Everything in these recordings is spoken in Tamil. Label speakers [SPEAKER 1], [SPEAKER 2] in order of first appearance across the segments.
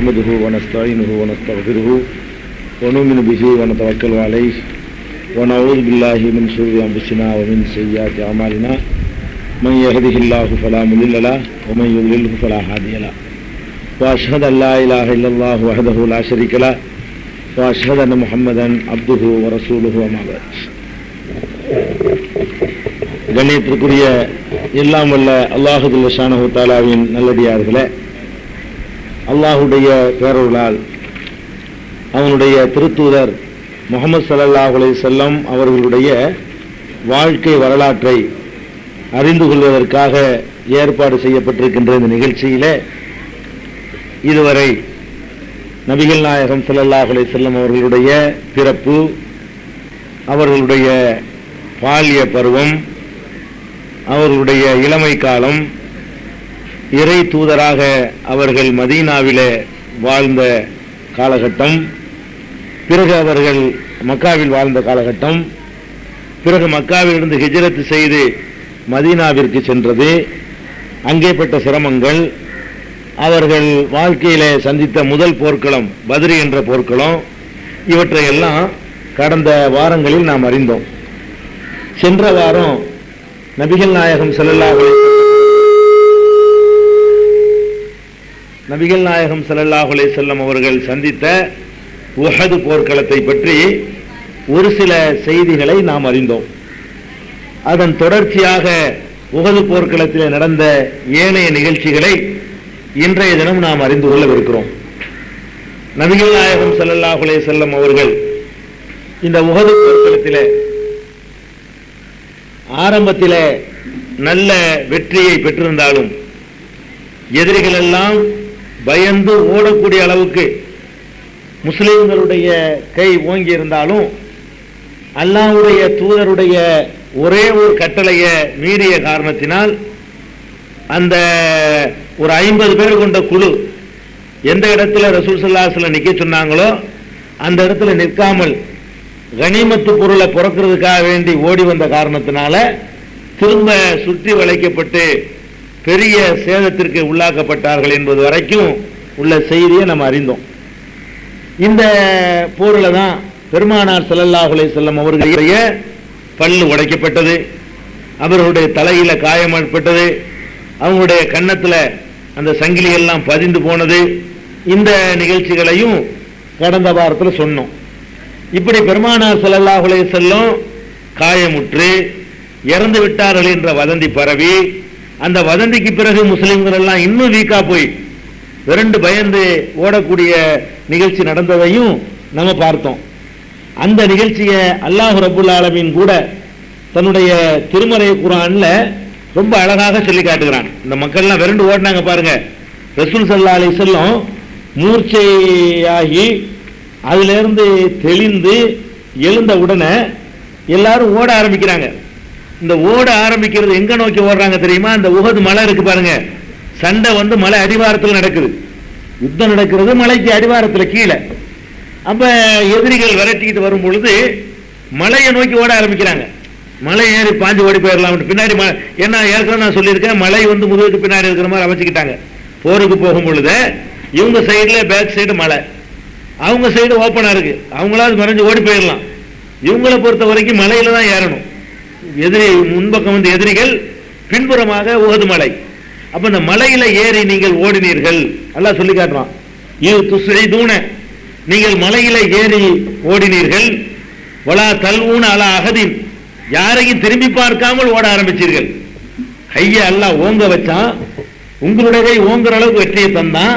[SPEAKER 1] نحمده ونستعينه ونستغفره ونؤمن به ونتوكل عليه ونعوذ بالله من شرور أنفسنا ومن سيئات أعمالنا من يهده الله فلا مضل له ومن يضلله فلا هادي له وأشهد أن لا إله إلا الله وحده لا شريك له وأشهد أن محمدا عبده ورسوله أما بعد. கண்ணியத்திற்குரிய எல்லாம் வல்ல அல்லாஹு ஸுப்ஹானஹு வ தஆலாவின் நல்லடியார்களே, அல்லாஹுடைய பேரருளால் அவனுடைய திருத்தூதர் முஹம்மது ஸல்லல்லாஹு அலைஹி வஸல்லம் அவர்களுடைய வாழ்க்கை வரலாற்றை அறிந்து கொள்வதற்காக ஏற்பாடு செய்யப்பட்டிருக்கின்ற இந்த நிகழ்ச்சியிலே இதுவரை நபிகள் நாயகம் ஸல்லல்லாஹு அலைஹி வஸல்லம் அவர்களுடைய பிறப்பு, அவர்களுடைய பால்ய பருவம், அவர்களுடைய இளமை காலம், இறை தூதராக அவர்கள் மதீனாவிலே வாழ்ந்த காலகட்டம், பிறகு அவர்கள் மக்காவில் வாழ்ந்த காலகட்டம், பிறகு மக்காவிலிருந்து ஹிஜ்ரத் செய்து மதீனாவிற்கு சென்றது, அங்கே பட்ட சிரமங்கள், அவர்கள் வாழ்க்கையிலே சந்தித்த முதல் போர்க்களம் பத்ர் என்ற போர்க்களம், இவற்றையெல்லாம் கடந்த வாரங்களில் நாம் அறிந்தோம். சென்ற வாரம் நபிகள் நாயகம் ஸல்லல்லாஹு அலைஹி வஸல்லம் அவர்கள் சந்தித்த உஹது போர்க்களத்தை பற்றி ஒரு சில செய்திகளை நாம் அறிந்தோம். அதன் தொடர்ச்சியாக உஹது போர்க்களத்தில் நடந்த ஏனைய நிகழ்ச்சிகளை இன்றைய தினம் நாம் அறிந்து கொள்ளவிருக்கிறோம். நபிகள் நாயகம் ஸல்லல்லாஹு அலைஹி வஸல்லம் அவர்கள் இந்த உஹது போர்க்களத்திலே ஆரம்பத்திலே நல்ல வெற்றியை பெற்றிருந்தாலும் எதிரிகள் எல்லாம் பயந்து ஓடக்கூடிய அளவுக்கு முஸ்லிம்களுடைய கை ஓங்கி இருந்தாலும் அல்லாஹ்வுடைய தூதருடைய ஒரே ஒரு கட்டளையை மீறிய காரணத்தினால் அந்த ஒரு 50 பேர் கொண்ட குழு எந்த இடத்துல ரசூல் ஸல்லல்லாஹு அலைஹி வஸல்லம் நிக்க சொன்னாங்களோ அந்த இடத்துல நிற்காமல் கனிமத்து பொருளை புறக்கிறதுக்காக வேண்டி ஓடி வந்த காரணத்தினால திரும்ப சுற்றி வளைக்கப்பட்டு பெரிய சேதத்திற்கு உள்ளாக்கப்பட்டார்கள் என்பது வரைக்கும் உள்ள செய்தியை நம்ம அறிந்தோம். இந்த போரில் தான் பெருமானார் ஸல்லல்லாஹு அலைஹி வஸல்லம் அவர்களுடைய பல்லு உடைக்கப்பட்டது, அவர்களுடைய தலையில காயம் ஏற்பட்டது, அவங்களுடைய கன்னத்துல அந்த சங்கிலி எல்லாம் பதிந்து போனது. இந்த நிகழ்ச்சிகளையும் கடந்த வாரத்தில் சொன்னோம். இப்படி பெருமானார் ஸல்லல்லாஹு அலைஹி வஸல்லம் காயமுற்று இறந்து விட்டார்கள் என்ற வதந்தி பரவி, அந்த வதந்திக்கு பிறகு முஸ்லிம்கள் எல்லாம் இன்னும் வீக்கா போய் விரண்டு பயந்து ஓடக்கூடிய நிகழ்ச்சி நடந்ததையும் நம்ம பார்த்தோம். அந்த நிகழ்ச்சியை அல்லாஹ் ரப்புல் ஆலமீன் கூட தன்னுடைய திருமறை குர்ஆன்ல ரொம்ப அழகாக சொல்லி காட்டுகிறான். இந்த மக்கள்லாம் விரண்டு ஓடினாங்க பாருங்க. ரசூல் ஸல்லல்லாஹு அலைஹி வஸல்லம் மூர்ச்சையாகி அதிலிருந்து தெளிந்து எழுந்த உடனே எல்லாரும் ஓட ஆரம்பிக்கிறாங்க. இந்த ஓட ஆரம்பிக்கிறது எங்க நோக்கி ஓடுறாங்க தெரியுமா? இந்த உஹது மலை இருக்கு பாருங்க, சண்டை வந்து மலை அடிவாரத்தில் நடக்குது, யுத்தம் நடக்கிறது மலைக்கு அடிவாரத்தில் கீழே. அப்ப எதிரிகள் விரட்டிக்கிட்டு வரும் பொழுது மலையை நோக்கி ஓட ஆரம்பிக்கிறாங்க. மலை ஏறி பாஞ்சு ஓடி போயிடலாம் பின்னாடி. ஏன்னா ஏற்கனவே நான் சொல்லியிருக்கேன், மலை வந்து முதுகுக்கு பின்னாடி இருக்கிற மாதிரி அமைச்சுக்கிட்டாங்க. போருக்கு போகும் பொழுது இவங்க சைடுல பேக் சைடு மலை, அவங்க சைடு ஓப்பனா இருக்கு, அவங்களாவது மறைஞ்சு ஓடி போயிடலாம். இவங்களை பொறுத்த வரைக்கும் மலையில தான் ஏறணும். எதிரி முன்பக்கம் வந்து எதிரிகள் பின்புறமாக உஹது மலை. அப்ப இந்த மலையில ஏறி நீங்கள் ஓடினீர்கள், அல்லாஹ் சொல்லி காட்டுறான். இது துஸ்இதூன, நீங்கள் மலையில ஏறி ஓடினீர்கள், வலா தல்ஊன அலா அஹதின், யாரையும் திரும்பி பார்க்காமல் ஓட ஆரம்பிச்சீர்கள். கைய அல்லாஹ் ஓங்க வச்சான், உங்களுடைய கை ஓங்குற அளவுக்கு வெற்றியை தந்தான்.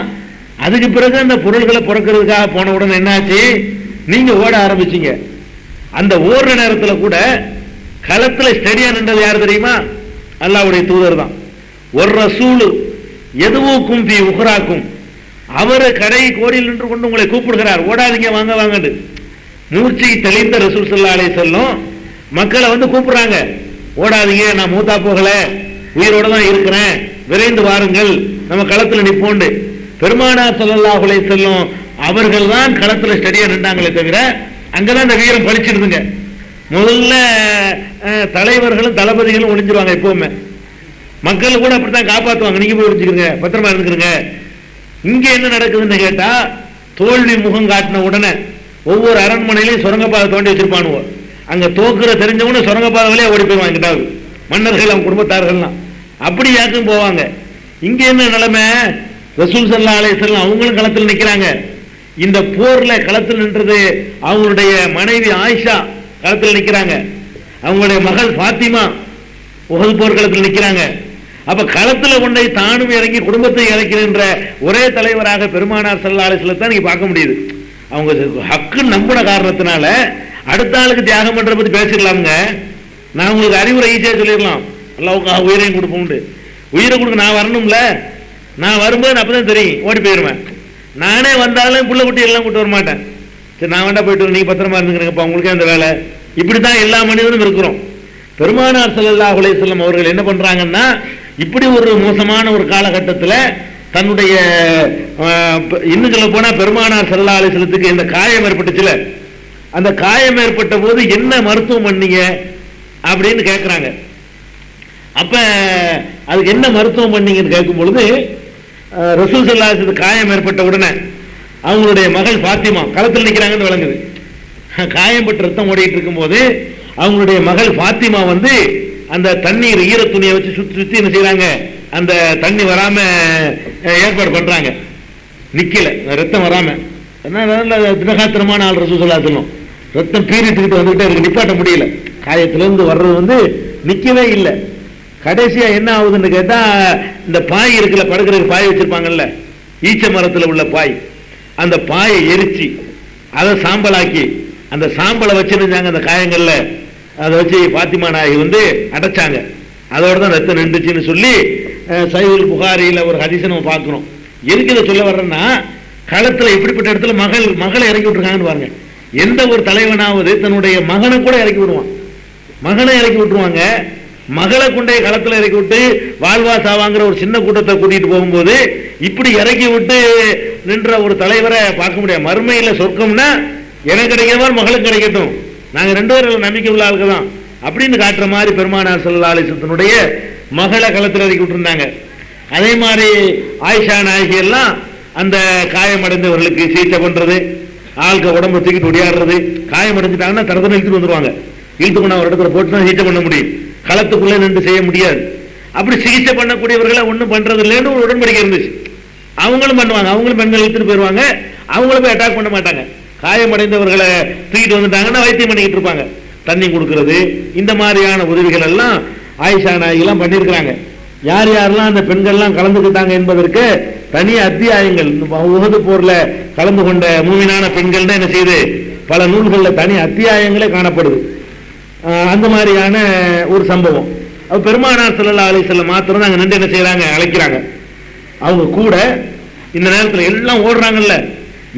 [SPEAKER 1] அதுக்கு பிறகு அந்த பொருள்களை புறக்கிறதுக்காக போன உடனே என்னாச்சு, நீங்க ஓட ஆரம்பிச்சீங்க. அந்த ஓடுற நேரத்தில் கூட களத்துல ஸ்டெடியா நின்றது யார் தெரியுமா? அல்லாஹ்வுடைய தூதர் தான். ஒரு ரசூலு எதுவுக்கும் பி உஹ்ராக்கும், அவரை கடை கோடியில் நின்று கொண்டு உங்களை கூப்பிடுகிறார், ஓடாதீங்க வாங்க வாங்கன்னு. மூர்ச்சை தெளிந்த ரசூல் ஸல்லல்லாஹு அலைஹி வஸல்லம் மக்களை வந்து கூப்பிடுறாங்க, ஓடாதீங்க, நான் மூத்தா போகல, உயிரோட தான் இருக்கிறேன், விரைந்து வாருங்கள், நம்ம களத்துல நிப்போண்டு. பெருமானார் ஸல்லல்லாஹு அலைஹி வஸல்லம் அவர்கள் தான் களத்துல ஸ்டடியா நின்றாங்களே தவிர அங்கதான் இந்த வீரம் பழிச்சிருந்துங்க. முதல்ல தலைவர்களும் தளபதிகளும் ஒளிஞ்சிருவாங்க. எப்பவுமே மக்கள் கூட அப்படித்தான் காப்பாற்றுவாங்க, நீங்க போய் ஒளிஞ்சுக்கிறீங்க, பத்திரமா இருந்துக்கிறீங்க, இங்க என்ன நடக்குதுன்னு கேட்டா, தோல்வி முகம் காட்டின உடனே ஒவ்வொரு அரண்மனையிலையும் சுரங்கப்பாதை தோண்டி வச்சிருப்பானுவோ. அங்க தோக்குற தெரிஞ்சவனு சுரங்கப்பாதையிலே ஓடி போயிடுவாங்க கிட்டாவது மன்னர்கள், அவங்க குடும்பத்தார்கள்லாம் அப்படி யாருக்கும் போவாங்க. இங்க என்ன நிலைமை, ரசூல் ஸல்லல்லாஹு அலைஹி வஸல்லம் அவங்களும் களத்தில் நிக்கிறாங்க. இந்த போர்ல களத்தில் நின்றது அவங்களுடைய மனைவி ஆயிஷா களத்தில் நிக்கிறாங்க, அவங்களுடைய மகள் ஃபாத்திமா உஹது போர் களத்தில் நிக்கிறாங்க. அப்ப களத்தில் கொண்டை தானும் இறங்கி குடும்பத்தை இறக்கின்ற ஒரே தலைவராக பெருமானார் ஸல்லல்லாஹு அலைஹி வஸல்லம் தான் நீங்க பார்க்க முடியுது. அவங்க ஹக்கு நம்பின காரணத்தினால அடுத்த ஆளுக்கு தியாகம் பண்ற பத்தி பேசிடலாமுங்க. நான் உங்களுக்கு அறிவுரை ஈஸியா சொல்லிடலாம், அல்லாஹ்வுக்காக உயிரையும் கொடுப்போம். உயிரை கொடுக்க நான் வரணும்ல, நான் வரும்போது அப்பதான் தெரியும், ஓடி போயிருவேன். நானே வந்தாலும் புள்ள குட்டி எல்லாம் கூட்டு வர மாட்டேன். சரி நான் வேண்டா போயிட்டு நீங்க பத்திரமா இருந்துக்கிறீங்கப்பா, உங்களுக்கே அந்த வேலை. இப்படித்தான் எல்லா மனிதனும் இருக்கிறோம். பெருமானார் ஸல்லல்லாஹு அலைஹி வஸல்லம் அவர்கள் என்ன பண்றாங்கன்னா, இப்படி ஒரு மோசமான ஒரு காலகட்டத்தில் தன்னுடைய இன்னும் சொல்ல போனா பெருமானார் ஸல்லல்லாஹு அலைஹி வஸல்லத்துக்கு இந்த காயம் ஏற்பட்டுச்சுல, அந்த காயம் ஏற்பட்ட போது என்ன மருத்துவம் பண்ணீங்க அப்படின்னு கேட்கிறாங்க. அப்ப அதுக்கு என்ன மருத்துவம் பண்ணீங்கன்னு கேட்கும் பொழுது, ரசூல் ஸல்லல்லாஹு அலைஹி வஸல்லம் காயம் ஏற்பட்ட உடனே அவங்களுடைய மகள் ஃபாத்திமா களத்தில் நிற்கிறாங்கன்னு விளங்குது. காயம் பட்டு ரத்தம் ஓடிட்டு இருக்கும் போது அவங்களுடைய மகள் ஃபாத்திமா வந்து அந்த தண்ணீர் ஈர துணியை வச்சு சுத்தி சுத்தி என்ன செய்யறாங்க, அந்த தண்ணி வராம ஏற்பாடு பண்றாங்க. நிக்கல, ரத்தம் வராம. தினகாத்திரமான ஆள் ரசூல் ஸல்லல்லாஹு அலைஹி வஸல்லம், ரத்தம் பீரிட்டு வந்துகிட்டே இருக்கு, நிப்பாட்ட முடியல. காயத்திலிருந்து வர்றது வந்து நிக்கவே இல்லை. கடைசியா என்ன ஆகுதுன்னு கேட்டா, இந்த பாய் இருக்குல்ல, படுக்கிறதுக்கு பாய் வச்சிருப்பாங்கல்ல, ஈச்ச மரத்தில் உள்ள பாய், அந்த பாயை எரிச்சு அதை சாம்பலாக்கி அந்த சாம்பலை வச்சிருந்தாங்க. அந்த காயங்கள்ல அதை வச்சு ஃபாத்திமா நாயகி வந்து அடைச்சாங்க. அதோட தான் ரத்தம் நின்றுச்சுன்னு சொல்லி சஹீஹுல் புகாரியில ஒரு ஹதீஸை நம்ம பார்க்கிறோம். எதுக்கு இதை சொல்ல வர்றேன்னா, களத்துல இப்படிப்பட்ட இடத்துல மகளை இறக்கி விட்டுருக்காங்கன்னு பாருங்க. எந்த ஒரு தலைவனாவது தன்னுடைய மகனை கூட இறக்கி விடுவான், மகனை இறக்கி விட்டுருவாங்க. மகளை கொண்டே களத்தில் இறக்கி விட்டு வாழ்வா சாவாங்கிற ஒரு சின்ன கூட்டத்தை கூட்டிட்டு போகும்போது இப்படி இறக்கி விட்டு நின்ற ஒரு தலைவரை பார்க்க முடியாது. மறுமையில சொர்க்கம்னா எனக்கு கிடைக்கிற மகளுக்கு கிடைக்கட்டும், நாங்க ரெண்டு பேரும் நம்பிக்கை உள்ள ஆளுக்கு தான் அப்படின்னு காட்டுற மாதிரி பெருமானார் ஸல்லல்லாஹு அலைஹி வஸல்லத்துடைய மகளை களத்தில் இறக்கி விட்டுருந்தாங்க. அதே மாதிரி ஆயிஷா நாயகி எல்லாம் அந்த காயமடைந்தவர்களுக்கு சிகிச்சை பண்றது, ஆளுக்கு உடம்பு தூக்கிட்டு ஒடியாடுறது, காயமடைஞ்சிட்டாங்கன்னா தரத்தனை இழுத்துட்டு வந்துருவாங்க. இழுத்து கொண்டு ஒரு இடத்துல போட்டு தான் சிகிச்சை பண்ண முடியும், களத்துக்குள்ளே நின்று செய்ய முடியாது. அப்படி சிகிச்சை பண்ணக்கூடியவர்களை ஒன்றும் பண்றது இல்லைன்னு ஒரு உடன்படிக்கை இருந்துச்சு. அவங்களும் பண்ணுவாங்க, அவங்களும் பெண்கள் இழுத்துட்டு போயிருவாங்க, அவங்களும் போய் அட்டாக் பண்ண மாட்டாங்க. காயமடைந்தவர்களை தூக்கிட்டு வந்துட்டாங்கன்னா வைத்தியம் பண்ணிக்கிட்டு இருப்பாங்க, தண்ணி கொடுக்கறது, இந்த மாதிரியான உதவிகள் எல்லாம் ஆயிஷா நாயகிலாம் பண்ணியிருக்கிறாங்க. யார் யாரெல்லாம் அந்த பெண்கள்லாம் கலந்துக்கிட்டாங்க என்பதற்கு தனி அத்தியாயங்கள், உஹது போர்ல கலந்து கொண்ட மூமினான பெண்கள் தான் என்ன செய்யுது, பல நூல்களில் தனி அத்தியாயங்களே காணப்படுது. அந்த மாதிரியான ஒரு சம்பவம். பெருமானார் ஸல்லல்லாஹு அலைஹி வஸல்லம் மாத்திரம் தான் அங்க நின்று என்ன செய்யறாங்க, அழைக்கிறாங்க. அவங்க கூட இந்த நேரத்தில் எல்லாம் ஓடுறாங்கல்ல,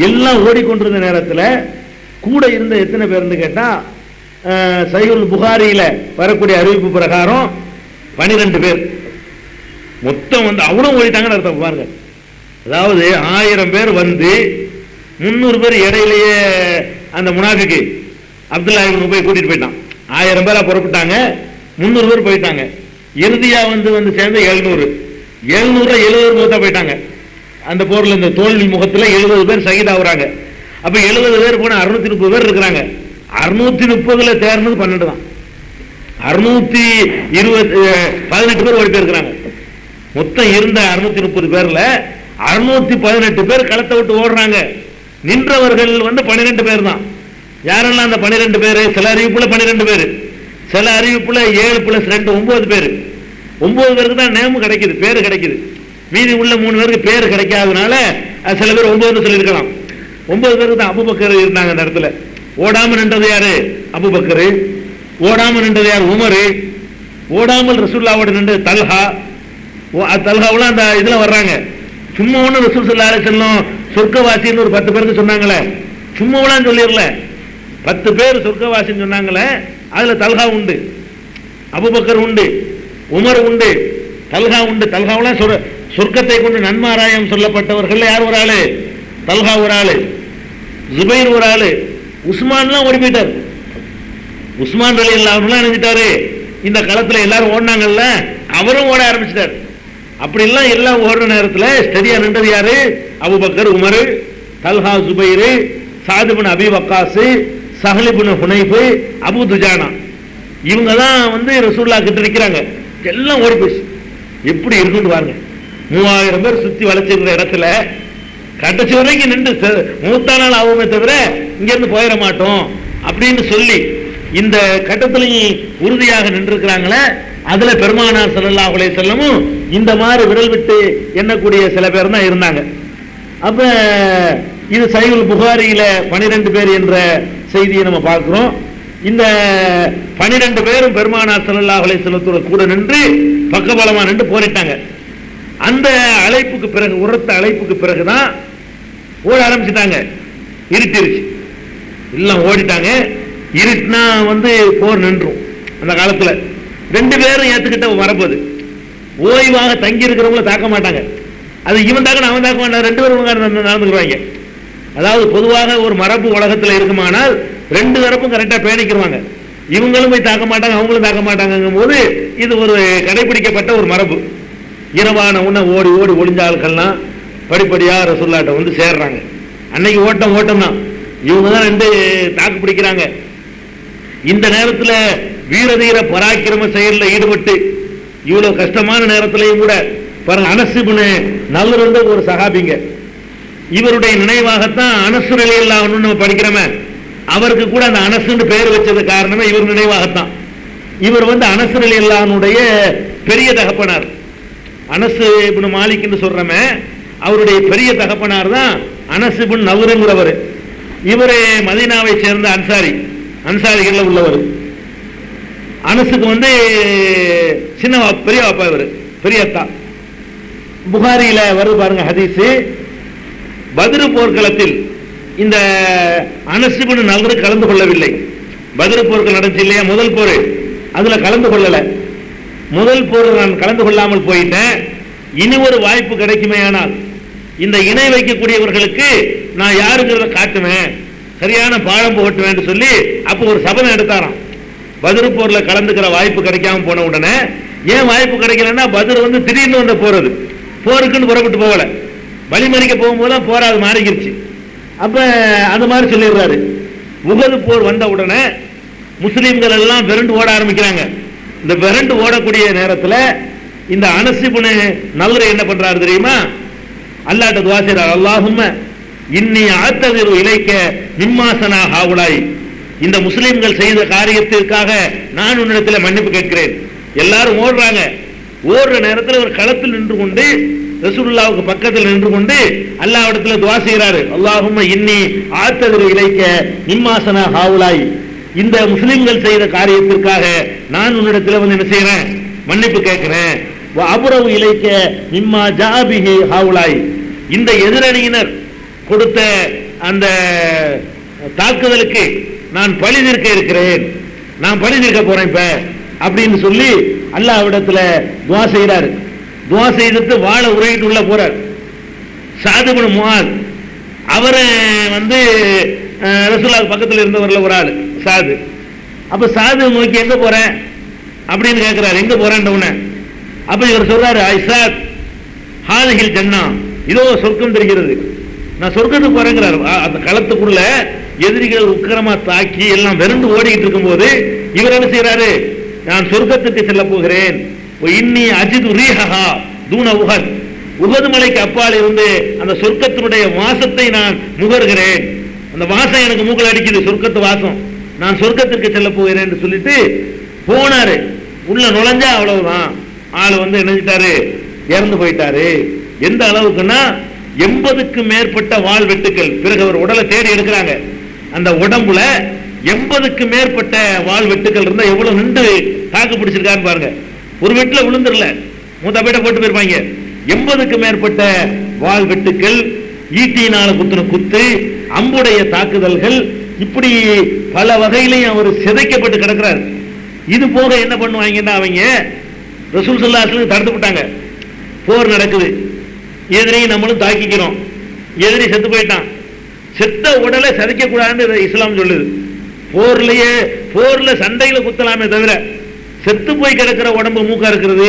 [SPEAKER 1] எல்லாம் ஓடிக்கொண்டிருந்த நேரத்தில் கூட இருந்த எத்தனை பேர்னு கேட்டா, சஹீஹுல் புகாரியில வரக்கூடிய அறிவிப்பு பிரகாரம் 12 பேர் மொத்தம் வந்து அவ்வளவு ஓடிட்டாங்கன்னு அர்த்தம் பாருங்க. அதாவது 1000 பேர் வந்து 300 பேர் இடையிலேயே அந்த முனாஃபிக்கு அப்துல்லா இப்னு உபை கூட்டிட்டு போயிட்டான். 1000 பேரா புறப்பட்டாங்க, 300 பேர் போயிட்டாங்க. இறுதியா வந்து சேர்ந்து 700 70 மூத்தா போயிட்டாங்க. அந்த போர்ல இந்த தோல்வி முகத்துல 70 பேர் சகிதாகிறாங்க. அப்ப 70 பேர் போன 630 பேர் இருக்கிறாங்க. 630ல தேர்ந்தது 12 தான். 618 பேர் ஓடி போயிருக்கிறாங்க. மொத்தம் இருந்த 630 பேர்ல 618 பேர் களத்தை விட்டு ஓடுறாங்க. நின்றவர்கள் 12 பேர் தான். யாரெல்லாம் அந்த 12 பேரு? சில அறிவிப்புல 12 பேரு, சில அறிவிப்புல 7 + 2 9 பேரு. 9 பேருக்கு தான் நேமு கிடைக்குது, பேரு கிடைக்குது. மீதி உள்ள 3 பேருக்கு பேரு கிடைக்காதனால சில பேர் 9 சொல்லியிருக்கலாம். 9 பேருக்கு தான். அபூபக்கர் இருந்தாங்க அந்த இடத்துல. ஓடாம நின்றது யாரு? அபூபக்கர். ஓடாம நின்றது யார்? உமர். ஓடாமல் ரசூலுல்லாஹ்வோட நின்றது தல்ஹா. தல்ஹாவுல அந்த இதுல வர்றாங்க. சும்மா ஒண்ணு ரசூல் ஸல்லல்லாஹு அலைஹி வஸல்லம் சொர்க்கவாசின்னு ஒரு 10 பேருக்கு சொன்னாங்களே, சும்மாவெல்லாம் சொல்லிடல. 10 பேர் சொர்க்கவாசின்னு சொன்னாங்களே, அதுல தல்ஹா உண்டு, அபூபக்கர் உண்டு, உமர் உண்டு, தல்ஹா உண்டு. தல்ஹாவெல்லாம் சொர்க்கத்தை கொண்டு நன்மாராயம் சொல்லப்பட்டவர்கள் யார்? ஒரு ஆளு தல்ஹா, ஒரு ஆளு ஜுபைர், ஒரு ஆளு உஸ்மான்லாம் ஓடி போயிட்டார். உஸ்மான் ரலியல்லாஹு அன்ஹு நினைச்சிட்டாரு. இந்த களத்துல எல்லாரும் ஓடினாங்கல்ல, அவரும் ஓட ஆரம்பிச்சிட்டார். அப்படி எல்லாம் எல்லாம் ஓடுற நேரத்தில் ஸ்டெடியா நின்றது யாரு? அபூபக்கர், உமர், தல்ஹா, சுபைர், சாத் இப்னு அபி வக்காஸ், சஹல் இப்னு ஹுனைஃப், அபூ துஜானா, இவங்க தான் வந்து ரசூலுல்லாஹ் கிட்ட நிற்கிறாங்க. எல்லாம் ஓடி போச்சு. எப்படி இருக்குன்னு பாருங்க. 3000 பேர் சுத்தி வளைச்சிருக்கிற இடத்துல கடைசி வரைக்கும் நின்று மூத்த நாள் ஆகுமே தவிர இங்க இருந்து போயிட மாட்டோம் அப்படின்னு சொல்லி இந்த கட்டத்திலையும் உறுதியாக நின்றுக்கிறாங்களே. அதுல பெருமானார் ஸல்லல்லாஹு அலைஹி வஸல்லம் இந்த மாதிரி விரல் விட்டு எண்ணக்கூடிய சில பேர் தான் இருந்தாங்க. அப்ப இது சஹீஹுல் புகாரியில 12 பேர் என்ற செய்தியை நம்ம பார்க்கிறோம். இந்த 12 பேரும் பெருமானார் ஸல்லல்லாஹு அலைஹி வஸல்லத்தோட கூட நின்று பக்கபலமா நின்று போரிட்டாங்க. அந்த அழைப்புக்கு பிறகு, உரத்த அழைப்புக்கு பிறகுதான் ஓட ஆரம்பிச்சுட்டாங்க. இருட்டிருச்சு, எல்லாம் ஓடிட்டாங்க. இருட்டுனா வந்து போர் நின்றும். அந்த காலத்துல 2 பேரும் ஏத்துக்கிட்ட மரபது. ஓய்வாக தங்கி இருக்கிறவங்கள தாக்க மாட்டாங்க. அது இவன் தாக்க அவன் தாக்க மாட்டாங்க, 2 பேரும் நடந்துக்குவாங்க. அதாவது பொதுவாக ஒரு மரபு உலகத்தில் இருக்குமானால் 2 தரப்பும் கரெக்டா பேணிக்கிடுவாங்க. இவங்களும் போய் தாக்க மாட்டாங்க, அவங்களும் தாக்க மாட்டாங்கும் போது இது ஒரு கடைபிடிக்கப்பட்ட ஒரு மரபு. இரவான உன்ன ஓடி ஓடி ஒளிஞ்ச ஆட்கள்லாம் படிப்படியா ரசூலுல்லாஹ்ட்ட வந்து சேர்றாங்க. அன்னைக்கு ஓட்டம் தான். இவங்க தான் 2 தாக்கு பிடிக்கிறாங்க. இந்த நேரத்தில் வீரதீர பராக்கிரம செயலில் ஈடுபட்டு இவ்வளவு கஷ்டமான நேரத்திலையும் கூட பாருங்க, அனஸ் இப்னு நல்ர் வந்து ஒரு சஹாபிங்க. இவருடைய நினைவாகத்தான் அனஸ் ரலியல்லாஹு அன்ஹு நம்ம படிக்கிறோமே, அவருக்கு கூட அந்த அனஸ்ன்னு பெயர் வச்சது காரணமே இவர் நினைவாகத்தான். இவர் வந்து அனஸ் ரலியல்லாஹு அன்ஹுடைய பெரிய தகப்பனார். அனஸ் இப்னு மாலிக் என்று சொல்றமே, அவருடைய பெரிய தகப்பனார் தான் அனஸ் இப்னு நல்ருங்கிறவர். இவரே மதீனாவை சேர்ந்த அன்சாரிகள் உள்ளவர். அனஸுக்கு வந்து சின்ன பெரிய அப்பா, இவர் பெரிய அத்தா. புகாரியில வருது பாருங்க ஹதீஸ். பத்ரு போர்க்களத்தில் இந்த அனஸ் இப்னு நல்ர் கலந்து கொள்ளவில்லை. பத்ரு போர்கள் நடந்துச்சு இல்லையா, முதல் போர், அதுல கலந்து கொள்ளல. முதல் போர் நான் கலந்து கொள்ளாமல் போயிட்டேன். இனி ஒரு வாய்ப்பு கிடைக்குமே ஆனால் இந்த இணை வைக்கக்கூடியவர்களுக்கு நான் யாருங்கிறத காட்டுவேன், சரியான பாடம் போட்டுவேன் சொல்லி அப்போ ஒரு சபதம் எடுத்தாராம். பத்ரு போர்ல கலந்துக்கிற வாய்ப்பு கிடைக்காம போன உடனே, ஏன் வாய்ப்பு கிடைக்கலன்னா பத்ரு வந்து திடீர்னு வந்து போறது, போருக்குன்னு புறப்பட்டு போகல, வழிமறிக்க போகும்போது போராது மாறிக்கிருச்சு. அப்ப அந்த மாதிரி சொல்லிடுறாரு. உஹது போர் வந்த உடனே முஸ்லிம்கள் எல்லாம் விரண்டு ஓட ஆரம்பிக்கிறாங்க. இந்த விரண்டு ஓடக்கூடிய நேரத்தில் இந்த அனஸ் இப்னு நல்ர் என்ன பண்றாரு தெரியுமா, அல்லாஹ்ட்ட துஆ செய்றார். அல்லாஹும்ம இன்னி அஅ்தஸிரு இலைக்க மிம்மா ஸனா ஹாவுலாய், இந்த முஸ்லிம்கள் செய்த காரியத்திற்காக நான் உன்னிடத்தில் மன்னிப்பு கேட்கிறேன். எல்லாரும் ஓடுறாங்க. ஓடுற நேரத்தில் ஒரு களத்தில் நின்று கொண்டு ரசூலுல்லாஹ்வுக்கு பக்கத்தில் நின்று கொண்டு அல்லாஹ்விடத்தில் துஆ செய்றாரு. அல்லாஹும்ம இன்னி அஅ்தஸிரு இலைக்க மிம்மா ஸனா ஹாவுலாய், இந்த முஸ்லிம்கள் செய்த காரியத்திற்காக நான் உன்னிடத்தில் வந்து என்ன செய்யறேன், மன்னிப்பு கேட்கிறேன். அபுரவு இலைக்க மிம்மா ஜாபிஹி ஹாவுலாய், இந்த எதிரணியினர் கொடுத்த அந்த தாக்குதலுக்கு நான் பழி தீர்க்க இருக்கிறேன், நான் பழி தீர்க்க போறேன் இப்ப அப்படின்னு சொல்லி அல்லாஹ்விடத்துல துஆ செய்றாரு. துஆ செய்துட்டு வாளை உரையிட்டு உள்ள போறார். சாத் இப்னு முஆத் அவரை வந்து ரசூலுல்லாஹ் பக்கத்தில் இருந்தவர்ல ஒரு ஆள் சாது. அப்ப சாது நோக்கி எங்க போறேன் அப்படின்னு கேட்கிறாரு. எங்க போறேன் உடனே அப்ப இவர் சொல்றாரு, ஐசாத் ஹாதிஹில் ஜன்னா, இதோ சொர்க்கம் தெரிகிறது, நான் சொர்க்கத்துக்கு போறேங்கிறாரு. அந்த களத்துக்குள்ள எதிரிகள் உக்கிரமா தாக்கி எல்லாம் விரண்டு ஓடிக்கிட்டு இருக்கும் போது இவர் என்ன செய்யறாரு, நான் சொர்க்கத்துக்கு செல்ல போகிறேன். இன்னி அஜிது ரீஹா தூன உஹத், உஹது மலைக்கு அப்பால் இருந்து அந்த சொர்க்கத்தினுடைய வாசத்தை நான் முகர்கிறேன். அந்த வாசம் எனக்கு மூக்கல் அடிக்குது, சொர்க்கத்து வாசம், நான் சொர்க்கத்திற்கு செல்ல போகிறேன் என்று சொல்லிட்டு போனாரு. உள்ள நுழைஞ்சா அவ்வளவுதான், ஆள் வந்து நினைச்சிட்டாரு, இறந்து போயிட்டாரு. எந்த அளவுக்குன்னா 80க்கு மேற்பட்ட வாள் வெட்டுக்கள். பிறகு அவர் உடலை தேடி எடுக்கிறாங்க. அந்த உடம்புல 80க்கு மேற்பட்ட வாள் வெட்டுக்கள் இருந்தா எவ்வளவு நின்று தாக்கு பிடிச்சிருக்கான்னு பாருங்க. ஒரு வெட்டுல விழுந்துடல, மூத்த பேட்ட போட்டு போயிருப்பாங்க. 80க்கு மேற்பட்ட வாள் வெட்டுக்கள், ஈட்டியினால குத்துன குத்து, அம்புடைய தாக்குதல்கள், இப்படி பல வகையிலையும் அவர் சிதைக்கப்பட்டு கிடக்கிறார். இது போக என்ன பண்ணுவாங்கன்னா அவங்க ரசூல் ஸல்லல்லாஹு அலைஹி வஸல்லம் தடுத்து விட்டாங்க. போர் நடக்குது, எதிரியை நம்மளும் தாக்கிக்கிறோம், எதிரி செத்து போயிட்டான், செத்த உடலை சதைக்க கூடாதுன்னு இஸ்லாம் சொல்லுது. போர்ல சண்டையில குத்தலாமே தவிர செத்து போய் கிடக்கிற உடம்பு மூக்கா இருக்கிறது,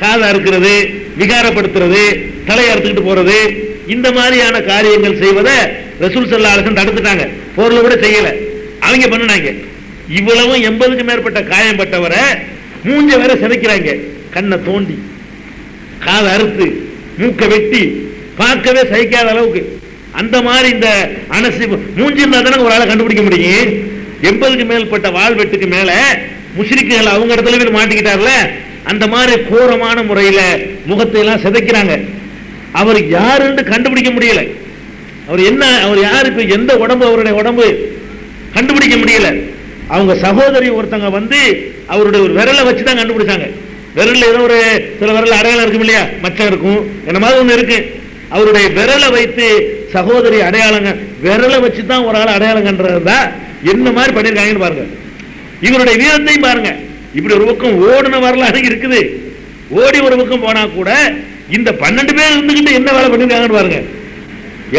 [SPEAKER 1] காதா இருக்கிறது, விகாரப்படுத்துறது, தலையை அறுத்துக்கிட்டு போறது, இந்த மாதிரியான காரியங்கள் செய்வதை ரசூல் ஸல்லல்லாஹு அலைஹி வஸல்லம் தடுத்துட்டாங்க. போர்ல கூட செய்யல, அவங்க பண்ணுனாங்க. இவ்வளவு 80க்கு மேற்பட்ட காயம் பட்டவரை மூஞ்ச வேற சிதைக்கிறாங்க, கண்ணை தோண்டி காதை அறுத்து மூக்க வெட்டி பார்க்கவே சகிக்காத அளவுக்கு. அந்த மாதிரி இந்த அனசி மூஞ்சி இருந்தா தானே ஒரு ஆளை கண்டுபிடிக்க முடியும். 80க்கு மேற்பட்ட வாழ்வெட்டுக்கு மேல முஸ்லிக்குகள் அவங்க இடத்துல போய் மாட்டிக்கிட்டார்ல, அந்த மாதிரி கோரமான முறையில முகத்தை எல்லாம் சிதைக்கிறாங்க. அவர் யாருன்னு கண்டுபிடிக்க முடியல. அவர் என்ன, அவர் யாரு, இப்ப எந்த உடம்பு, அவருடைய உடம்பு கண்டுபிடிக்க முடியல. அவங்க சகோதரி ஒருத்தங்க வந்து அவருடைய ஒரு விரலை வச்சு தான் கண்டுபிடிச்சாங்க. விரல்ல ஏதோ ஒரு சில விரல் அடையாளம் இருக்கும் இல்லையா, மச்சம் இருக்கும், என்ன மாதிரி ஒண்ணு இருக்கு. அவருடைய விரலை வைத்து சகோதரி அடையாளங்க, விரலை வச்சு தான் ஒரு ஆள் அடையாளம் கண்டுறதா என்ன மாதிரி பண்ணிருக்காங்கன்னு பாருங்க. இவருடைய வீரத்தையும் பாருங்க. இப்படி ஒரு பக்கம் ஓடுன வரலாறு இருக்குது, ஓடி ஒரு பக்கம் போனா கூட இந்த 12 பேர் இருந்துகிட்டு என்ன வேலை பண்ணிருக்காங்கன்னு பாருங்க.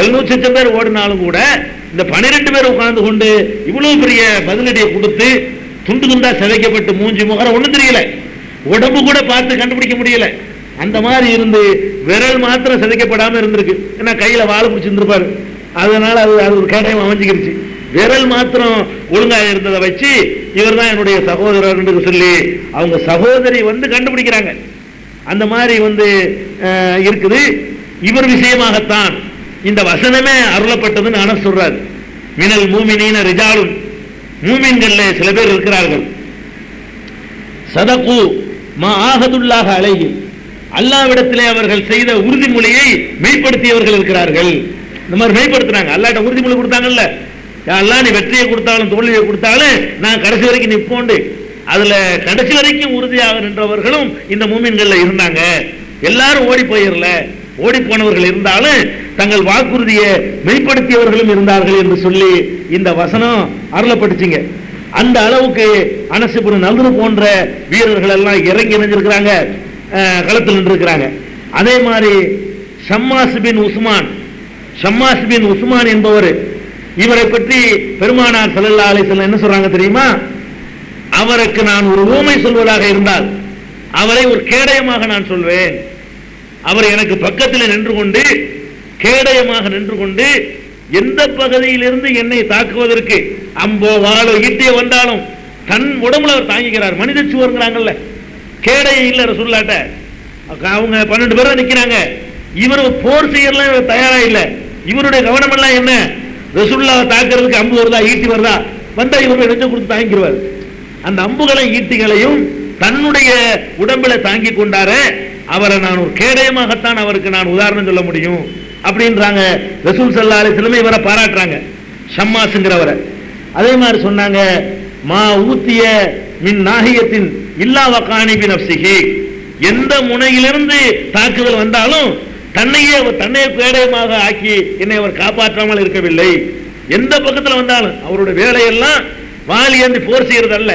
[SPEAKER 1] 700 பேர் ஓடினாலும் கூட இந்த 12 பேர் உட்கார்ந்து கொண்டு இவ்வளவு பெரிய பதிலடியை கொடுத்து துண்டு துண்டா சிதைக்கப்பட்டு மூஞ்சி முகரம் ஒண்ணும் தெரியல, உடம்பு கூட பார்த்து கண்டுபிடிக்க முடியல. அந்த மாதிரி இருந்து விரல் மாத்திரம் சிதைக்கப்படாம இருந்திருக்கு. ஏன்னா கையில வாழை பிடிச்சிருந்திருப்பாரு, அதனால அது ஒரு கேடயம் அமைஞ்சுக்கிருச்சு. விரல் மாத்திரம் ஒழுங்காக இருந்ததை வச்சு இவர் தான் என்னுடைய சகோதரர் என்று சொல்லி அவங்க சகோதரி வந்து கண்டுபிடிக்கிறாங்க. அந்த மாதிரி வந்து இருக்குது. இவர் விஷயமாகத்தான் இந்த வசனமே அருளப்பட்டதுன்னு அனஸ் சொல்றாரு. மினல் மூமினீன ரிஜாலுன், மூமின்கள்ல சில பேர் இருக்கிறார்கள், சதகு மா ஆஹதுல்லாஹ அலைஹி, அல்லாஹ்விடத்திலே அவர்கள் செய்த உறுதிமொழியை மெய்ப்படுத்தியவர்கள் இருக்கிறார்கள். இந்த மாதிரி மெய்ப்படுத்துறாங்க. அல்லாஹ்ட்ட உறுதிமொழி கொடுத்தாங்கல்ல, அல்லாஹ் நீ வெற்றியை கொடுத்தாலும் தோல்வியை கொடுத்தாலும் நான் கடைசி வரைக்கும் நிற்போண்டு, அதுல கடைசி வரைக்கும் உறுதியாக நின்றவர்களும் இந்த மூமின்கள்ல இருந்தாங்க. எல்லாரும் ஓடி போயிடல, ஓடி போனவர்கள் இருந்தாலும் தங்கள் வாக்குறுதியை மெய்ப்படுத்தியவர்களும் இருந்தார்கள் என்று சொல்லி இந்த வசனம் அருளப்பட்டுச்சுங்க. அந்த அளவுக்கு அனஸ் இப்னு நல்ரு போன்ற வீரர்கள் எல்லாம் இறங்கி நின்றிருக்கிறாங்க, களத்தில் நின்றிருக்கிறாங்க. அதே மாதிரி ஷம்மாஸ் பின் உஸ்மான் என்பவர், இவரை பற்றி பெருமானார் ஸல்லல்லாஹு அலைஹி வஸல்லம் என்ன சொல்றாங்க தெரியுமா? அவருக்கு நான் ஒரு ஊமை சொல்வதாக இருந்தால் அவரை ஒரு கேடயமாக நான் சொல்வேன். அவர் எனக்கு பக்கத்தில் நின்று கொண்டு கேடயமாக நின்று கொண்டு எந்த பகுதியிலிருந்து என்னை தாக்குவதற்கு அம்போ வாளோ ஈட்டிய வந்தாலும் தன் உடம்புல அவர் தாங்கிக்கிறார். மனித சுவருங்கிறாங்கல்ல, கேடயம் இல்ல ரசூலுல்லாஹ்ட்ட. அவங்க 12 பேர் நிக்கிறாங்க, இவர் போர் செய்யலாம் தயாரா இல்ல. இவருடைய கவனம் எல்லாம் என்ன, ரசூலுல்லாஹ் தாக்குறதுக்கு அம்பு வருதா ஈட்டி வருதா, வந்தா இவருடைய நெஞ்சை கொடுத்து தாங்கிடுவார். அந்த அம்புகளை ஈட்டிகளையும் தன்னுடைய உடம்பில தாங்கி கொண்டாரு. அவரை நான் ஒரு கேடயமாகத்தான் அவருக்கு நான் உதாரணம் சொல்ல முடியும் அப்படின்றாங்க ரசூல் ஸல்லல்லாஹு அலைஹி வஸல்லம். இவரை பாராட்டுறாங்க ஷம்மாஸ்ங்கிறவரை. அதே மாதிரி சொன்னாங்க, மா ஊத்திய மின் நாஹியத்தின் இல்லா வகானி பி நஃப்ஸிஹி, எந்த முனையிலிருந்து தாக்குதல் வந்தாலும் தன்னையே கேடயமாக ஆக்கி என்னை அவர் காப்பாற்றாமல் இருக்கவில்லை. எந்த பக்கத்தில் வந்தாலும் அவருடைய வேலையெல்லாம் வாளி ஏந்தி போர் செய்யறது அல்ல,